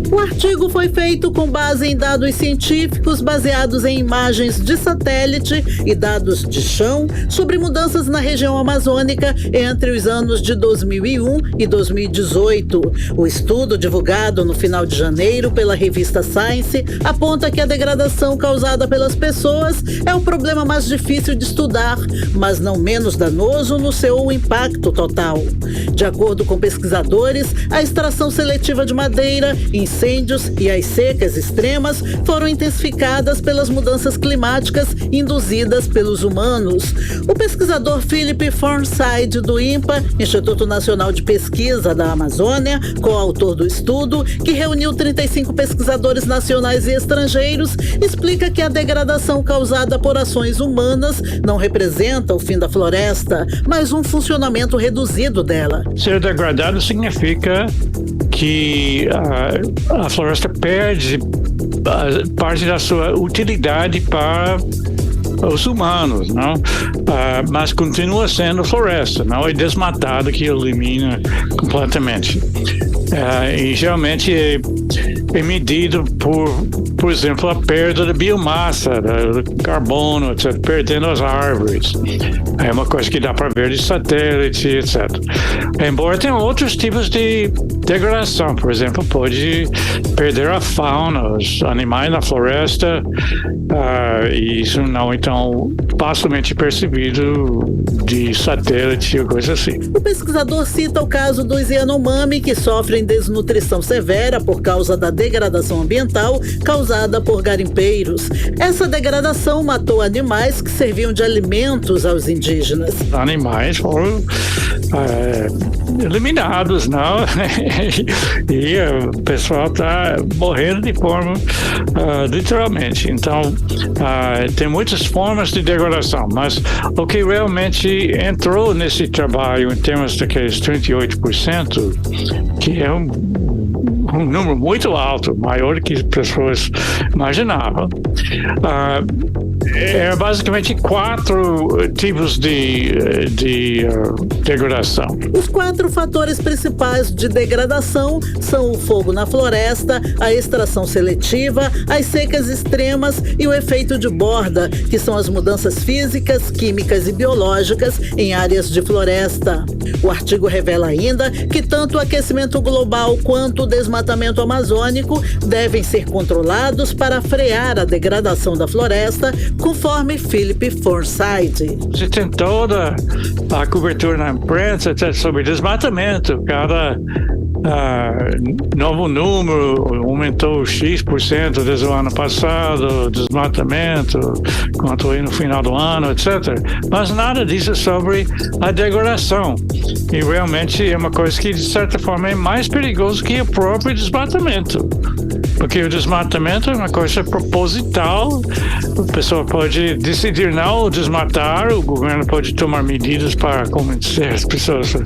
O artigo foi feito com base em dados científicos baseados em imagens de satélite e dados de chão sobre mudanças na região amazônica entre os anos de 2001 e 2018. O estudo, divulgado no final de janeiro pela revista Science, aponta que a degradação causada pelas pessoas é o problema mais difícil de estudar, mas não menos danoso no seu impacto total. De acordo com pesquisadores, a extração seletiva de madeira, incêndios e as secas extremas foram intensificadas pelas mudanças climáticas induzidas pelos humanos. O pesquisador Philip Forsyth, do INPA, Instituto Nacional de Pesquisa da Amazônia, coautor do estudo, que reuniu 35 pesquisadores nacionais e estrangeiros, explica que a degradação causada por ações humanas não representa o fim da floresta, mas um funcionamento reduzido dela. Ser degradado significa que a floresta perde parte da sua utilidade para os humanos, não? Mas continua sendo floresta, não é desmatado que elimina completamente. E geralmente é medido por exemplo, a perda da biomassa, do carbono, etc., perdendo as árvores. É uma coisa que dá para ver de satélite, etc. Embora tenha outros tipos de degradação, por exemplo, pode perder a fauna, os animais na floresta, e isso não é tão facilmente percebido de satélite ou coisa assim. O pesquisador cita o caso dos Yanomami, que sofrem desnutrição severa por causa da degradação ambiental causada por garimpeiros. Essa degradação matou animais que serviam de alimentos aos indígenas. Animais foram eliminados, não? E o pessoal está morrendo de forma literalmente. Então, tem muitas formas de degradação, mas o que realmente entrou nesse trabalho em termos daqueles 38%, que é um número muito alto, maior do que as pessoas imaginavam. É basicamente 4 tipos de degradação. Os 4 fatores principais de degradação são o fogo na floresta, a extração seletiva, as secas extremas e o efeito de borda, que são as mudanças físicas, químicas e biológicas em áreas de floresta. O artigo revela ainda que tanto o aquecimento global quanto o desmatamento amazônico devem ser controlados para frear a degradação da floresta, conforme Philip Forsyth. Você tem toda a cobertura na imprensa sobre desmatamento. Cada novo número aumentou X% desde o ano passado, desmatamento, quanto aí no final do ano, etc. Mas nada disso sobre a degradação. E realmente é uma coisa que, de certa forma, é mais perigoso que o próprio desmatamento. Porque o desmatamento é uma coisa proposital. A pessoa pode decidir não desmatar, o governo pode tomar medidas para convencer as pessoas a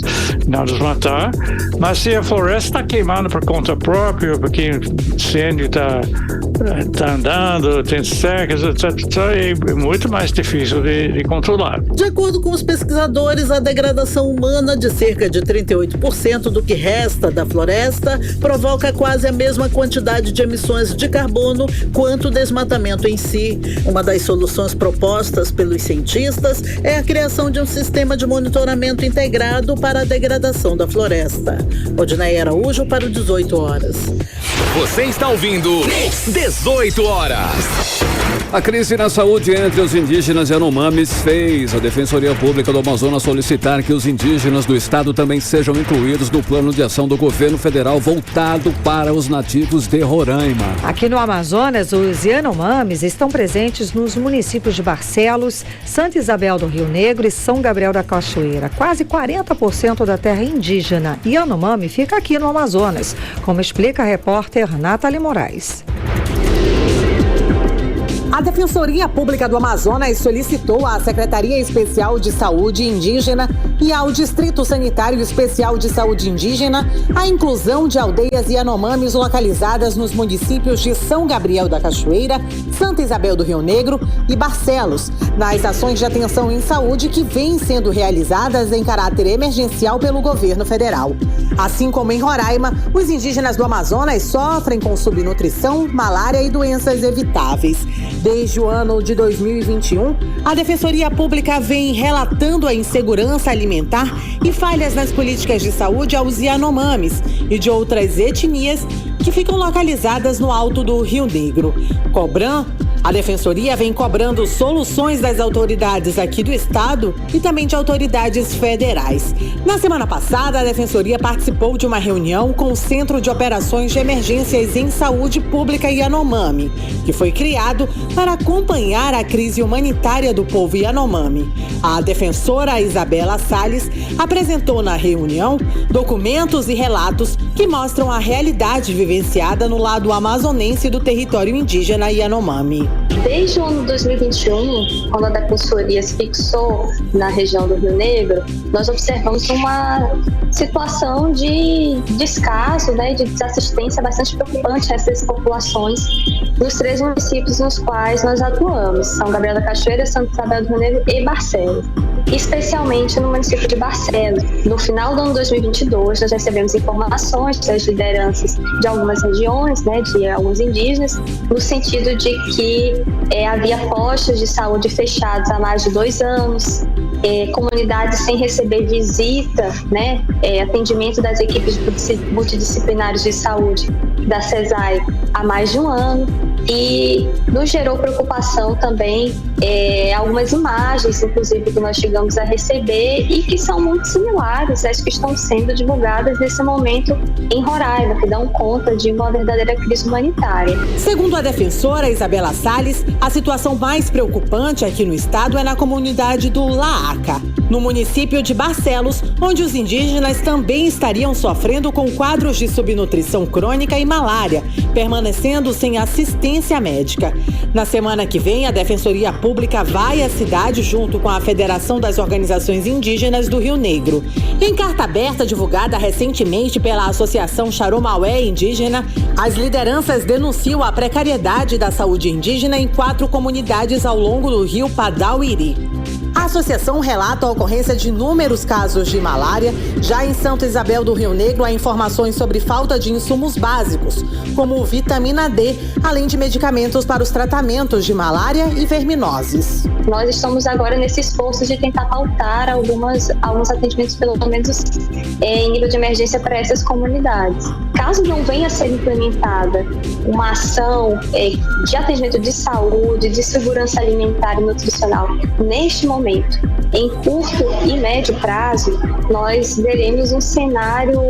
não desmatar. Mas se a floresta está queimando por conta própria, porque o incêndio está andando, tem secas, etc., é muito mais difícil de controlar. De acordo com os pesquisadores, a degradação humana de cerca de 38% do que resta da floresta provoca quase a mesma quantidade de emissões de carbono quanto o desmatamento em si. Uma das soluções propostas pelos cientistas é a criação de um sistema de monitoramento integrado para a degradação da floresta. Odinaia Araújo para o 18 horas. Você está ouvindo 18 horas. A crise na saúde entre os indígenas Yanomamis fez a Defensoria Pública do Amazonas solicitar que os indígenas do estado também sejam incluídos no plano de ação do governo federal voltado para os nativos de Roraima. Aqui no Amazonas, os Yanomamis estão presentes nos municípios de Barcelos, Santa Isabel do Rio Negro e São Gabriel da Cachoeira. Quase 40% da terra indígena Yanomami fica aqui no Amazonas, como explica a repórter Nathalie Moraes. A Defensoria Pública do Amazonas solicitou à Secretaria Especial de Saúde Indígena e ao Distrito Sanitário Especial de Saúde Indígena a inclusão de aldeias Yanomamis localizadas nos municípios de São Gabriel da Cachoeira, Santa Isabel do Rio Negro e Barcelos, nas ações de atenção em saúde que vêm sendo realizadas em caráter emergencial pelo governo federal. Assim como em Roraima, os indígenas do Amazonas sofrem com subnutrição, malária e doenças evitáveis. Desde o ano de 2021, a Defensoria Pública vem relatando a insegurança alimentar e falhas nas políticas de saúde aos Yanomamis e de outras etnias que ficam localizadas no alto do Rio Negro. A Defensoria vem cobrando soluções das autoridades aqui do estado e também de autoridades federais. Na semana passada, a Defensoria participou de uma reunião com o Centro de Operações de Emergências em Saúde Pública Yanomami, que foi criado para acompanhar a crise humanitária do povo Yanomami. A defensora Isabela Salles apresentou na reunião documentos e relatos que mostram a realidade vivenciada no lado amazonense do território indígena Yanomami. Desde o ano 2021, quando a Defensoria se fixou na região do Rio Negro, nós observamos uma situação de descaso, de desassistência bastante preocupante a essas populações nos 3 municípios nos quais nós atuamos, São Gabriel da Cachoeira, Santa Isabel do Rio Negro e Barcelos. Especialmente no município de Barcelos. No final do ano 2022, nós recebemos informações das lideranças de algumas regiões, de alguns indígenas, no sentido de que havia postos de saúde fechados há mais de 2 anos, comunidades sem receber visita, atendimento das equipes multidisciplinares de saúde da CESAI há mais de 1 ano. E nos gerou preocupação também algumas imagens, inclusive, que nós chegamos a receber e que são muito similares às que estão sendo divulgadas nesse momento em Roraima, que dão conta de uma verdadeira crise humanitária. Segundo a defensora Isabela Salles, a situação mais preocupante aqui no estado é na comunidade do Laaca, no município de Barcelos, onde os indígenas também estariam sofrendo com quadros de subnutrição crônica e malária, permanecendo sem assistência médica. Na semana que vem, a Defensoria Pública vai à cidade junto com a Federação das Organizações Indígenas do Rio Negro. Em carta aberta divulgada recentemente pela Associação Charomaué Indígena, as lideranças denunciam a precariedade da saúde indígena em 4 comunidades ao longo do rio Padauiri. A associação relata a ocorrência de inúmeros casos de malária. Já em Santa Isabel do Rio Negro, há informações sobre falta de insumos básicos, como vitamina D, além de medicamentos para os tratamentos de malária e verminoses. Nós estamos agora nesse esforço de tentar pautar alguns atendimentos, pelo menos em nível de emergência, para essas comunidades. Caso não venha a ser implementada uma ação de atendimento de saúde, de segurança alimentar e nutricional neste momento, em curto e médio prazo, nós veremos um cenário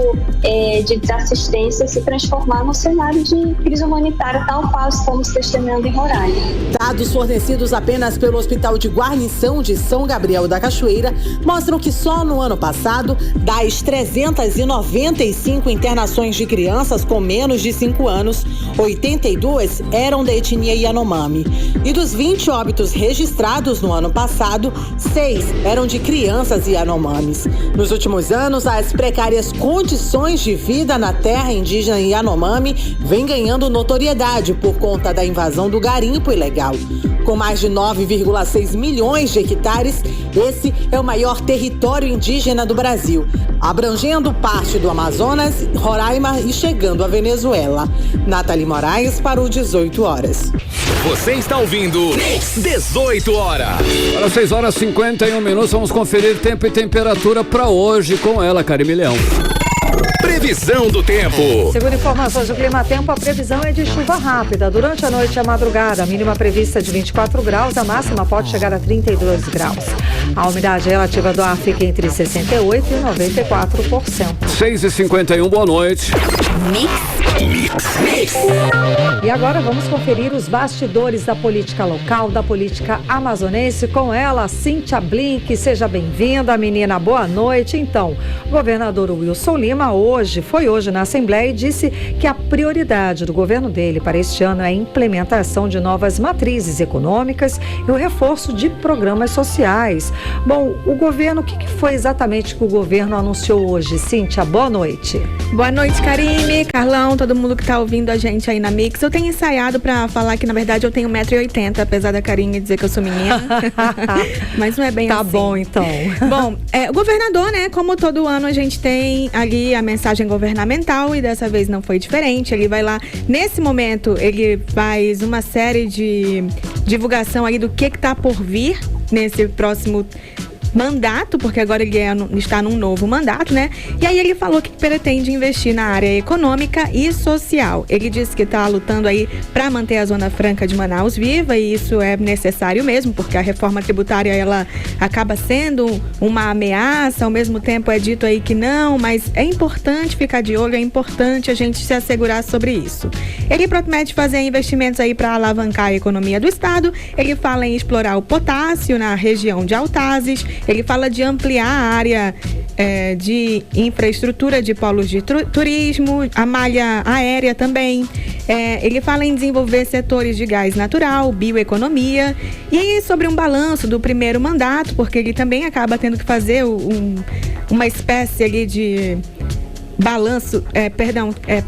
de desassistência se transformar num cenário de crise humanitária, tal qual estamos testemunhando em Roraima. Dados fornecidos apenas pelo Hospital de Guarnição de São Gabriel da Cachoeira mostram que só no ano passado, das 395 internações de crianças crianças com menos de 5 anos, 82 eram da etnia Yanomami. E dos 20 óbitos registrados no ano passado, 6 eram de crianças Yanomamis. Nos últimos anos, as precárias condições de vida na terra indígena Yanomami vêm ganhando notoriedade por conta da invasão do garimpo ilegal. Com mais de 9,6 milhões de hectares, esse é o maior território indígena do Brasil, abrangendo parte do Amazonas, Roraima e chegando à Venezuela. Nathalie Moraes para o 18 horas. Você está ouvindo 18 horas. Para 6 horas e 51 minutos, vamos conferir tempo e temperatura para hoje com ela, Karime Leão. Previsão do tempo. Segundo informações do Climatempo, a previsão é de chuva rápida. Durante a noite e a madrugada, a mínima prevista de 24 graus, a máxima pode chegar a 32 graus. A umidade relativa do ar fica entre 68% e 94%. 6h51, boa noite. Mix. E agora vamos conferir os bastidores da política local, da política amazonense, com ela, Cíntia Blink. Seja bem-vinda, menina, boa noite. Então, o governador Wilson Lima foi hoje na Assembleia e disse que a prioridade do governo dele para este ano é a implementação de novas matrizes econômicas e o reforço de programas sociais. Bom, o governo, o que foi exatamente que o governo anunciou hoje? Cíntia, boa noite. Boa noite, Karime, Carlão, todo mundo que está ouvindo a gente aí na Mix. Eu tenho ensaiado para falar que, na verdade, eu tenho 1,80 m, apesar da Karime dizer que eu sou menina. Mas não é bem assim. Tá bom, então. Bom, o governador, né, como todo ano a gente tem ali a mensagem governamental e dessa vez não foi diferente. Ele vai lá, nesse momento, ele faz uma série de divulgação aí do que está por vir nesse próximo mandato, porque agora ele está num novo mandato, né? E aí ele falou que pretende investir na área econômica e social. Ele disse que está lutando aí para manter a Zona Franca de Manaus viva, e isso é necessário mesmo, porque a reforma tributária ela acaba sendo uma ameaça, ao mesmo tempo é dito aí que não, mas é importante ficar de olho, é importante a gente se assegurar sobre isso. Ele promete fazer investimentos aí para alavancar a economia do estado. Ele fala em explorar o potássio na região de Altazes. Ele fala de ampliar a área de infraestrutura de polos de turismo, a malha aérea também. Ele fala em desenvolver setores de gás natural, bioeconomia e sobre um balanço do primeiro mandato, porque ele também acaba tendo que fazer uma espécie ali de balanço,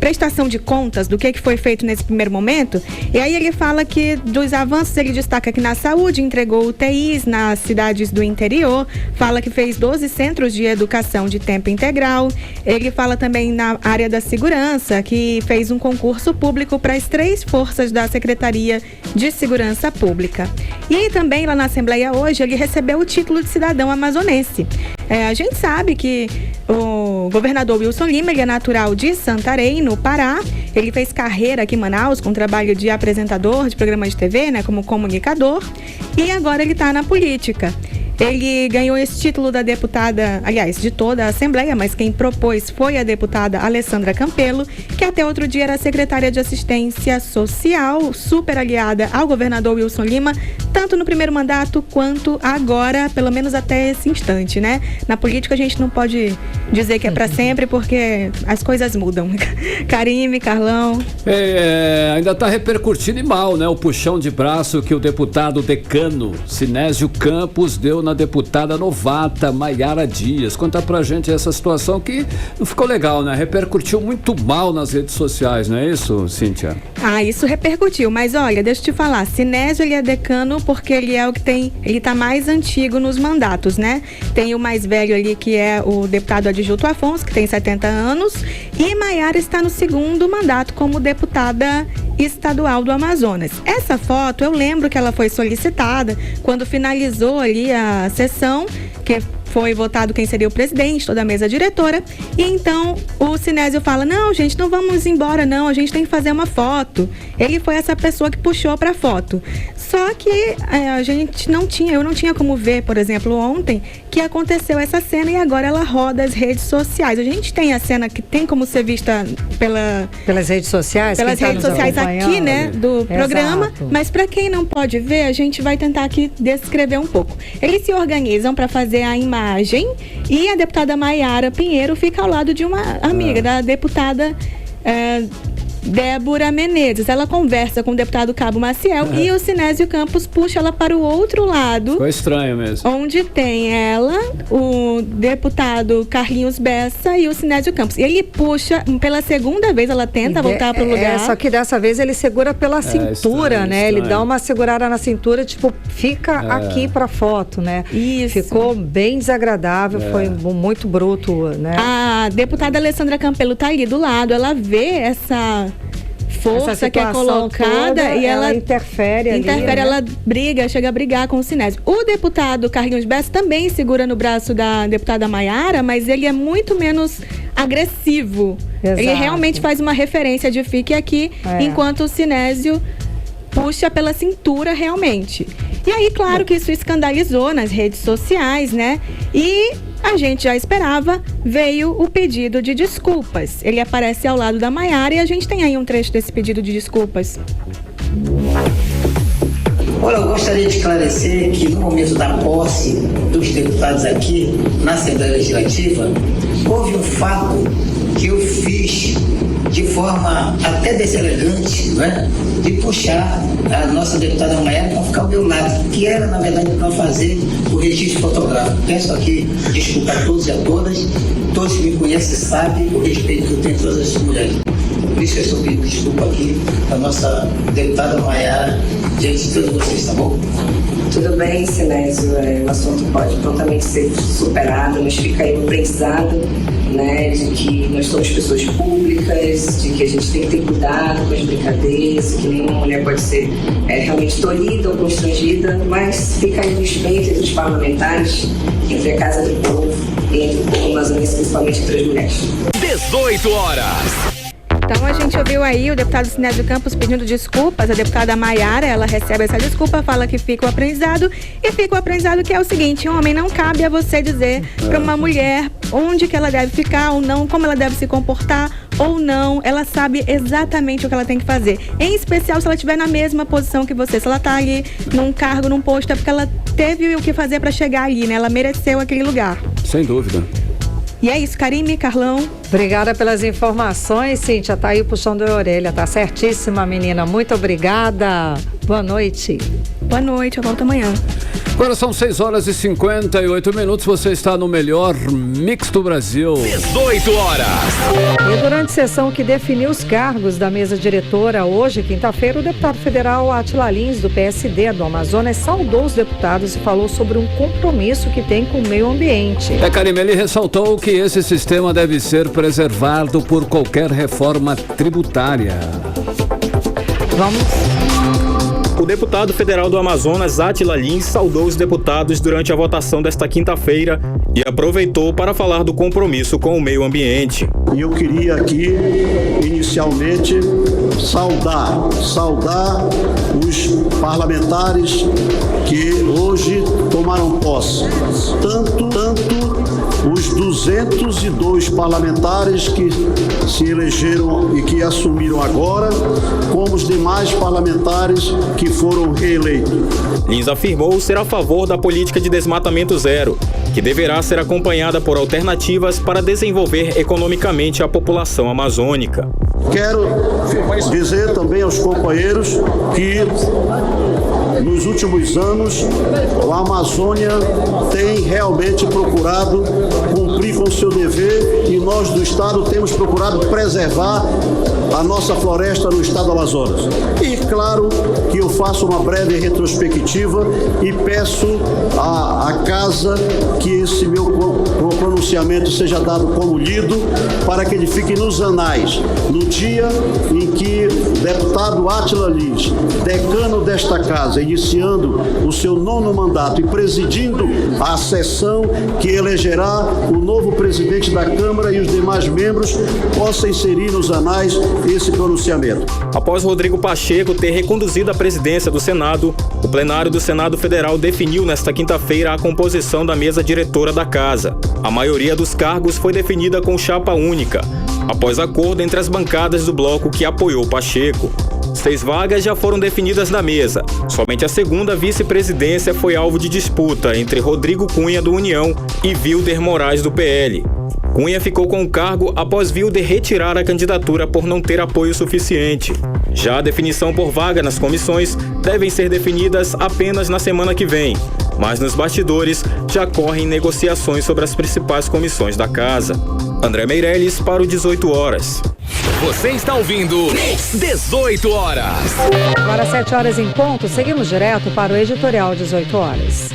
prestação de contas do que foi feito nesse primeiro momento. E aí ele fala que dos avanços, ele destaca que na saúde entregou UTIs nas cidades do interior, fala que fez 12 centros de educação de tempo integral. Ele fala também na área da segurança, que fez um concurso público para as 3 forças da Secretaria de Segurança Pública. E também lá na Assembleia hoje, ele recebeu o título de cidadão amazonense. A gente sabe que o governador Wilson Lima, ele é natural de Santarém, no Pará. Ele fez carreira aqui em Manaus com trabalho de apresentador de programa de TV, né, como comunicador. E agora ele está na política. Ele ganhou esse título da deputada, aliás, de toda a Assembleia, mas quem propôs foi a deputada Alessandra Campelo, que até outro dia era secretária de Assistência Social, super aliada ao governador Wilson Lima, tanto no primeiro mandato quanto agora, pelo menos até esse instante, né? Na política a gente não pode dizer que é para sempre, porque as coisas mudam. Karime, Carlão. Ainda está repercutindo e mal, né? O puxão de braço que o deputado decano Sinésio Campos deu na deputada novata Maiara Dias. Conta pra gente essa situação que não ficou legal, né? Repercutiu muito mal nas redes sociais, não é isso, Cíntia? Isso repercutiu, mas olha, deixa eu te falar, Sinésio, ele é decano porque ele é o que tem, ele tá mais antigo nos mandatos, né? Tem o mais velho ali, que é o deputado Adjunto Afonso, que tem 70 anos, e Maiara está no segundo mandato como deputada estadual do Amazonas. Essa foto, eu lembro que ela foi solicitada quando finalizou ali a sessão, que foi votado quem seria o presidente, toda a mesa diretora, e então o Sinésio fala, não, gente, não vamos embora não, a gente tem que fazer uma foto. Ele foi essa pessoa que puxou para a foto. Só que eu não tinha como ver, por exemplo, ontem, que aconteceu essa cena e agora ela roda as redes sociais. A gente tem a cena que tem como ser vista pelas redes sociais? Pelas redes sociais aqui, né, do programa, mas para quem não pode ver, a gente vai tentar aqui descrever um pouco. Eles se organizam para fazer a imagem e a deputada Maiara Pinheiro fica ao lado de uma amiga da deputada Débora Menezes. Ela conversa com o deputado Cabo Maciel e o Sinésio Campos puxa ela para o outro lado. Foi estranho mesmo. Onde tem ela, o deputado Carlinhos Bessa e o Sinésio Campos. E ele puxa, pela segunda vez ela tenta voltar para o lugar. Só que dessa vez ele segura pela cintura, estranho, né? estranho. Ele dá uma segurada na cintura, tipo, fica aqui pra foto, né? Isso. Ficou bem desagradável, foi muito bruto, né? A deputada Alessandra Campelo tá ali do lado, ela vê essa força que é colocada toda, e ela interfere ali, né? ela briga, chega a brigar com o Sinésio. O deputado Carlinhos Bessa também segura no braço da deputada Maiara, mas ele é muito menos agressivo. Exato. Ele realmente faz uma referência de fique aqui, enquanto o Sinésio puxa pela cintura realmente. E aí, claro que isso escandalizou nas redes sociais, né? E a gente já esperava, veio o pedido de desculpas. Ele aparece ao lado da Maiara e a gente tem aí um trecho desse pedido de desculpas. Olha, eu gostaria de esclarecer que no momento da posse dos deputados aqui na Assembleia Legislativa, houve um fato que eu fiz de forma até deselegante, né, de puxar a nossa deputada Maiara para ficar ao meu lado, que era, na verdade, para fazer o registro fotográfico. Peço aqui desculpa a todos e a todas, todos que me conhecem sabem o respeito que eu tenho a todas as mulheres. Por isso eu estou pedindo desculpa aqui a nossa deputada Maiara, diante de todos vocês, tá bom? Tudo bem, Sinésio, o assunto pode prontamente ser superado, mas fica aí um aprendizado, né, de que nós somos pessoas públicas, de que a gente tem que ter cuidado com as brincadeiras, que nenhuma mulher pode ser realmente tolhida ou constrangida, mas fica aí o respeito entre os parlamentares, entre a Casa do Povo e entre o povo amazonense, principalmente entre as mulheres. 18 horas. Então a gente ouviu aí o deputado Sinésio Campos pedindo desculpas, a deputada Maiara, ela recebe essa desculpa, fala que fica o aprendizado, e fica o aprendizado que é o seguinte: homem, não cabe a você dizer para uma mulher onde que ela deve ficar ou não, como ela deve se comportar ou não, ela sabe exatamente o que ela tem que fazer, em especial se ela estiver na mesma posição que você, se ela tá ali num cargo, num posto, é porque ela teve o que fazer para chegar ali, né, ela mereceu aquele lugar. Sem dúvida. E é isso, Karime, Carlão. Obrigada pelas informações, Cíntia. Tá aí puxando a orelha. Tá certíssima, menina. Muito obrigada. Boa noite. Boa noite, eu volto amanhã. Agora são 6 horas e 58 minutos. Você está no melhor mix do Brasil. 18 horas. E durante a sessão que definiu os cargos da mesa diretora, hoje, quinta-feira, o deputado federal Átila Lins, do PSD do Amazonas, saudou os deputados e falou sobre um compromisso que tem com o meio ambiente. Karime, ele ressaltou que esse sistema deve ser preservado por qualquer reforma tributária. Vamos. O deputado federal do Amazonas, Átila Lins, saudou os deputados durante a votação desta quinta-feira e aproveitou para falar do compromisso com o meio ambiente. E eu queria aqui, inicialmente, saudar os parlamentares que hoje tomaram posse. Tanto os 202 parlamentares que se elegeram e que assumiram agora, como os demais parlamentares que foram reeleitos. Lins afirmou ser a favor da política de desmatamento zero, que deverá ser acompanhada por alternativas para desenvolver economicamente a população amazônica. Quero dizer também aos companheiros que nos últimos anos a Amazônia tem realmente procurado cumprir com o seu dever e nós do Estado temos procurado preservar a nossa floresta no Estado do Amazonas. E claro que eu faço uma breve retrospectiva e peço à Casa que esse meu pronunciamento seja dado como lido para que ele fique nos anais. No dia em que o deputado Átila Lins, decano desta Casa, iniciando o seu 9º mandato e presidindo a sessão que elegerá o novo presidente da Câmara e os demais membros, possa inserir nos anais esse pronunciamento. Após Rodrigo Pacheco ter reconduzido a presidência do Senado, o plenário do Senado Federal definiu nesta quinta-feira a composição da mesa diretora da Casa. A maioria dos cargos foi definida com chapa única, após acordo entre as bancadas do bloco que apoiou Pacheco. 6 vagas já foram definidas na mesa. Somente a segunda vice-presidência foi alvo de disputa entre Rodrigo Cunha, do União, e Wilder Moraes, do PL. Cunha ficou com o cargo após Wilder retirar a candidatura por não ter apoio suficiente. Já a definição por vaga nas comissões devem ser definidas apenas na semana que vem, mas nos bastidores já correm negociações sobre as principais comissões da casa. André Meirelles para o 18 horas. Você está ouvindo 18 horas. Agora 7 horas em ponto, seguimos direto para o Editorial 18 horas.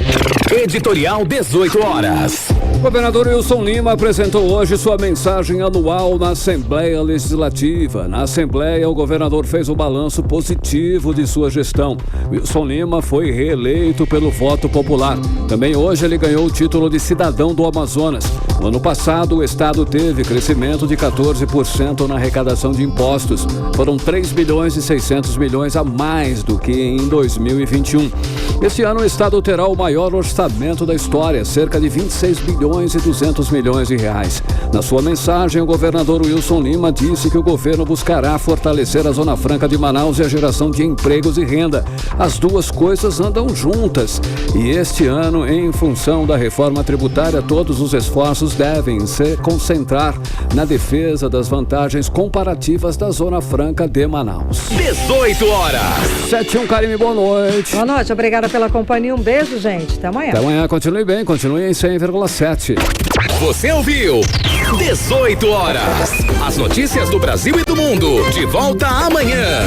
Editorial 18 horas. O governador Wilson Lima apresentou hoje sua mensagem anual na Assembleia Legislativa. Na Assembleia, o governador fez um balanço positivo de sua gestão. Wilson Lima foi reeleito pelo voto popular. Também hoje ele ganhou o título de cidadão do Amazonas. No ano passado, o estado teve crescimento de 14% na arrecadação de impostos. Foram 3 bilhões e 600 milhões a mais do que em 2021. Este ano, o estado terá o maior orçamento da história, cerca de 26 bilhões e 200 milhões de reais. Na sua mensagem, o governador Wilson Lima disse que o governo buscará fortalecer a Zona Franca de Manaus e a geração de empregos e renda. As duas coisas andam juntas. E este ano, em função da reforma tributária, todos os esforços devem se concentrar na defesa das vantagens comparativas da Zona Franca de Manaus. 18 horas. 7-1, Karime, boa noite. Boa noite, obrigada pela companhia. Um beijo, gente. Até amanhã. Até amanhã, continue bem, continue em 100,7. Você ouviu 18 horas. As notícias do Brasil e do mundo. De volta amanhã.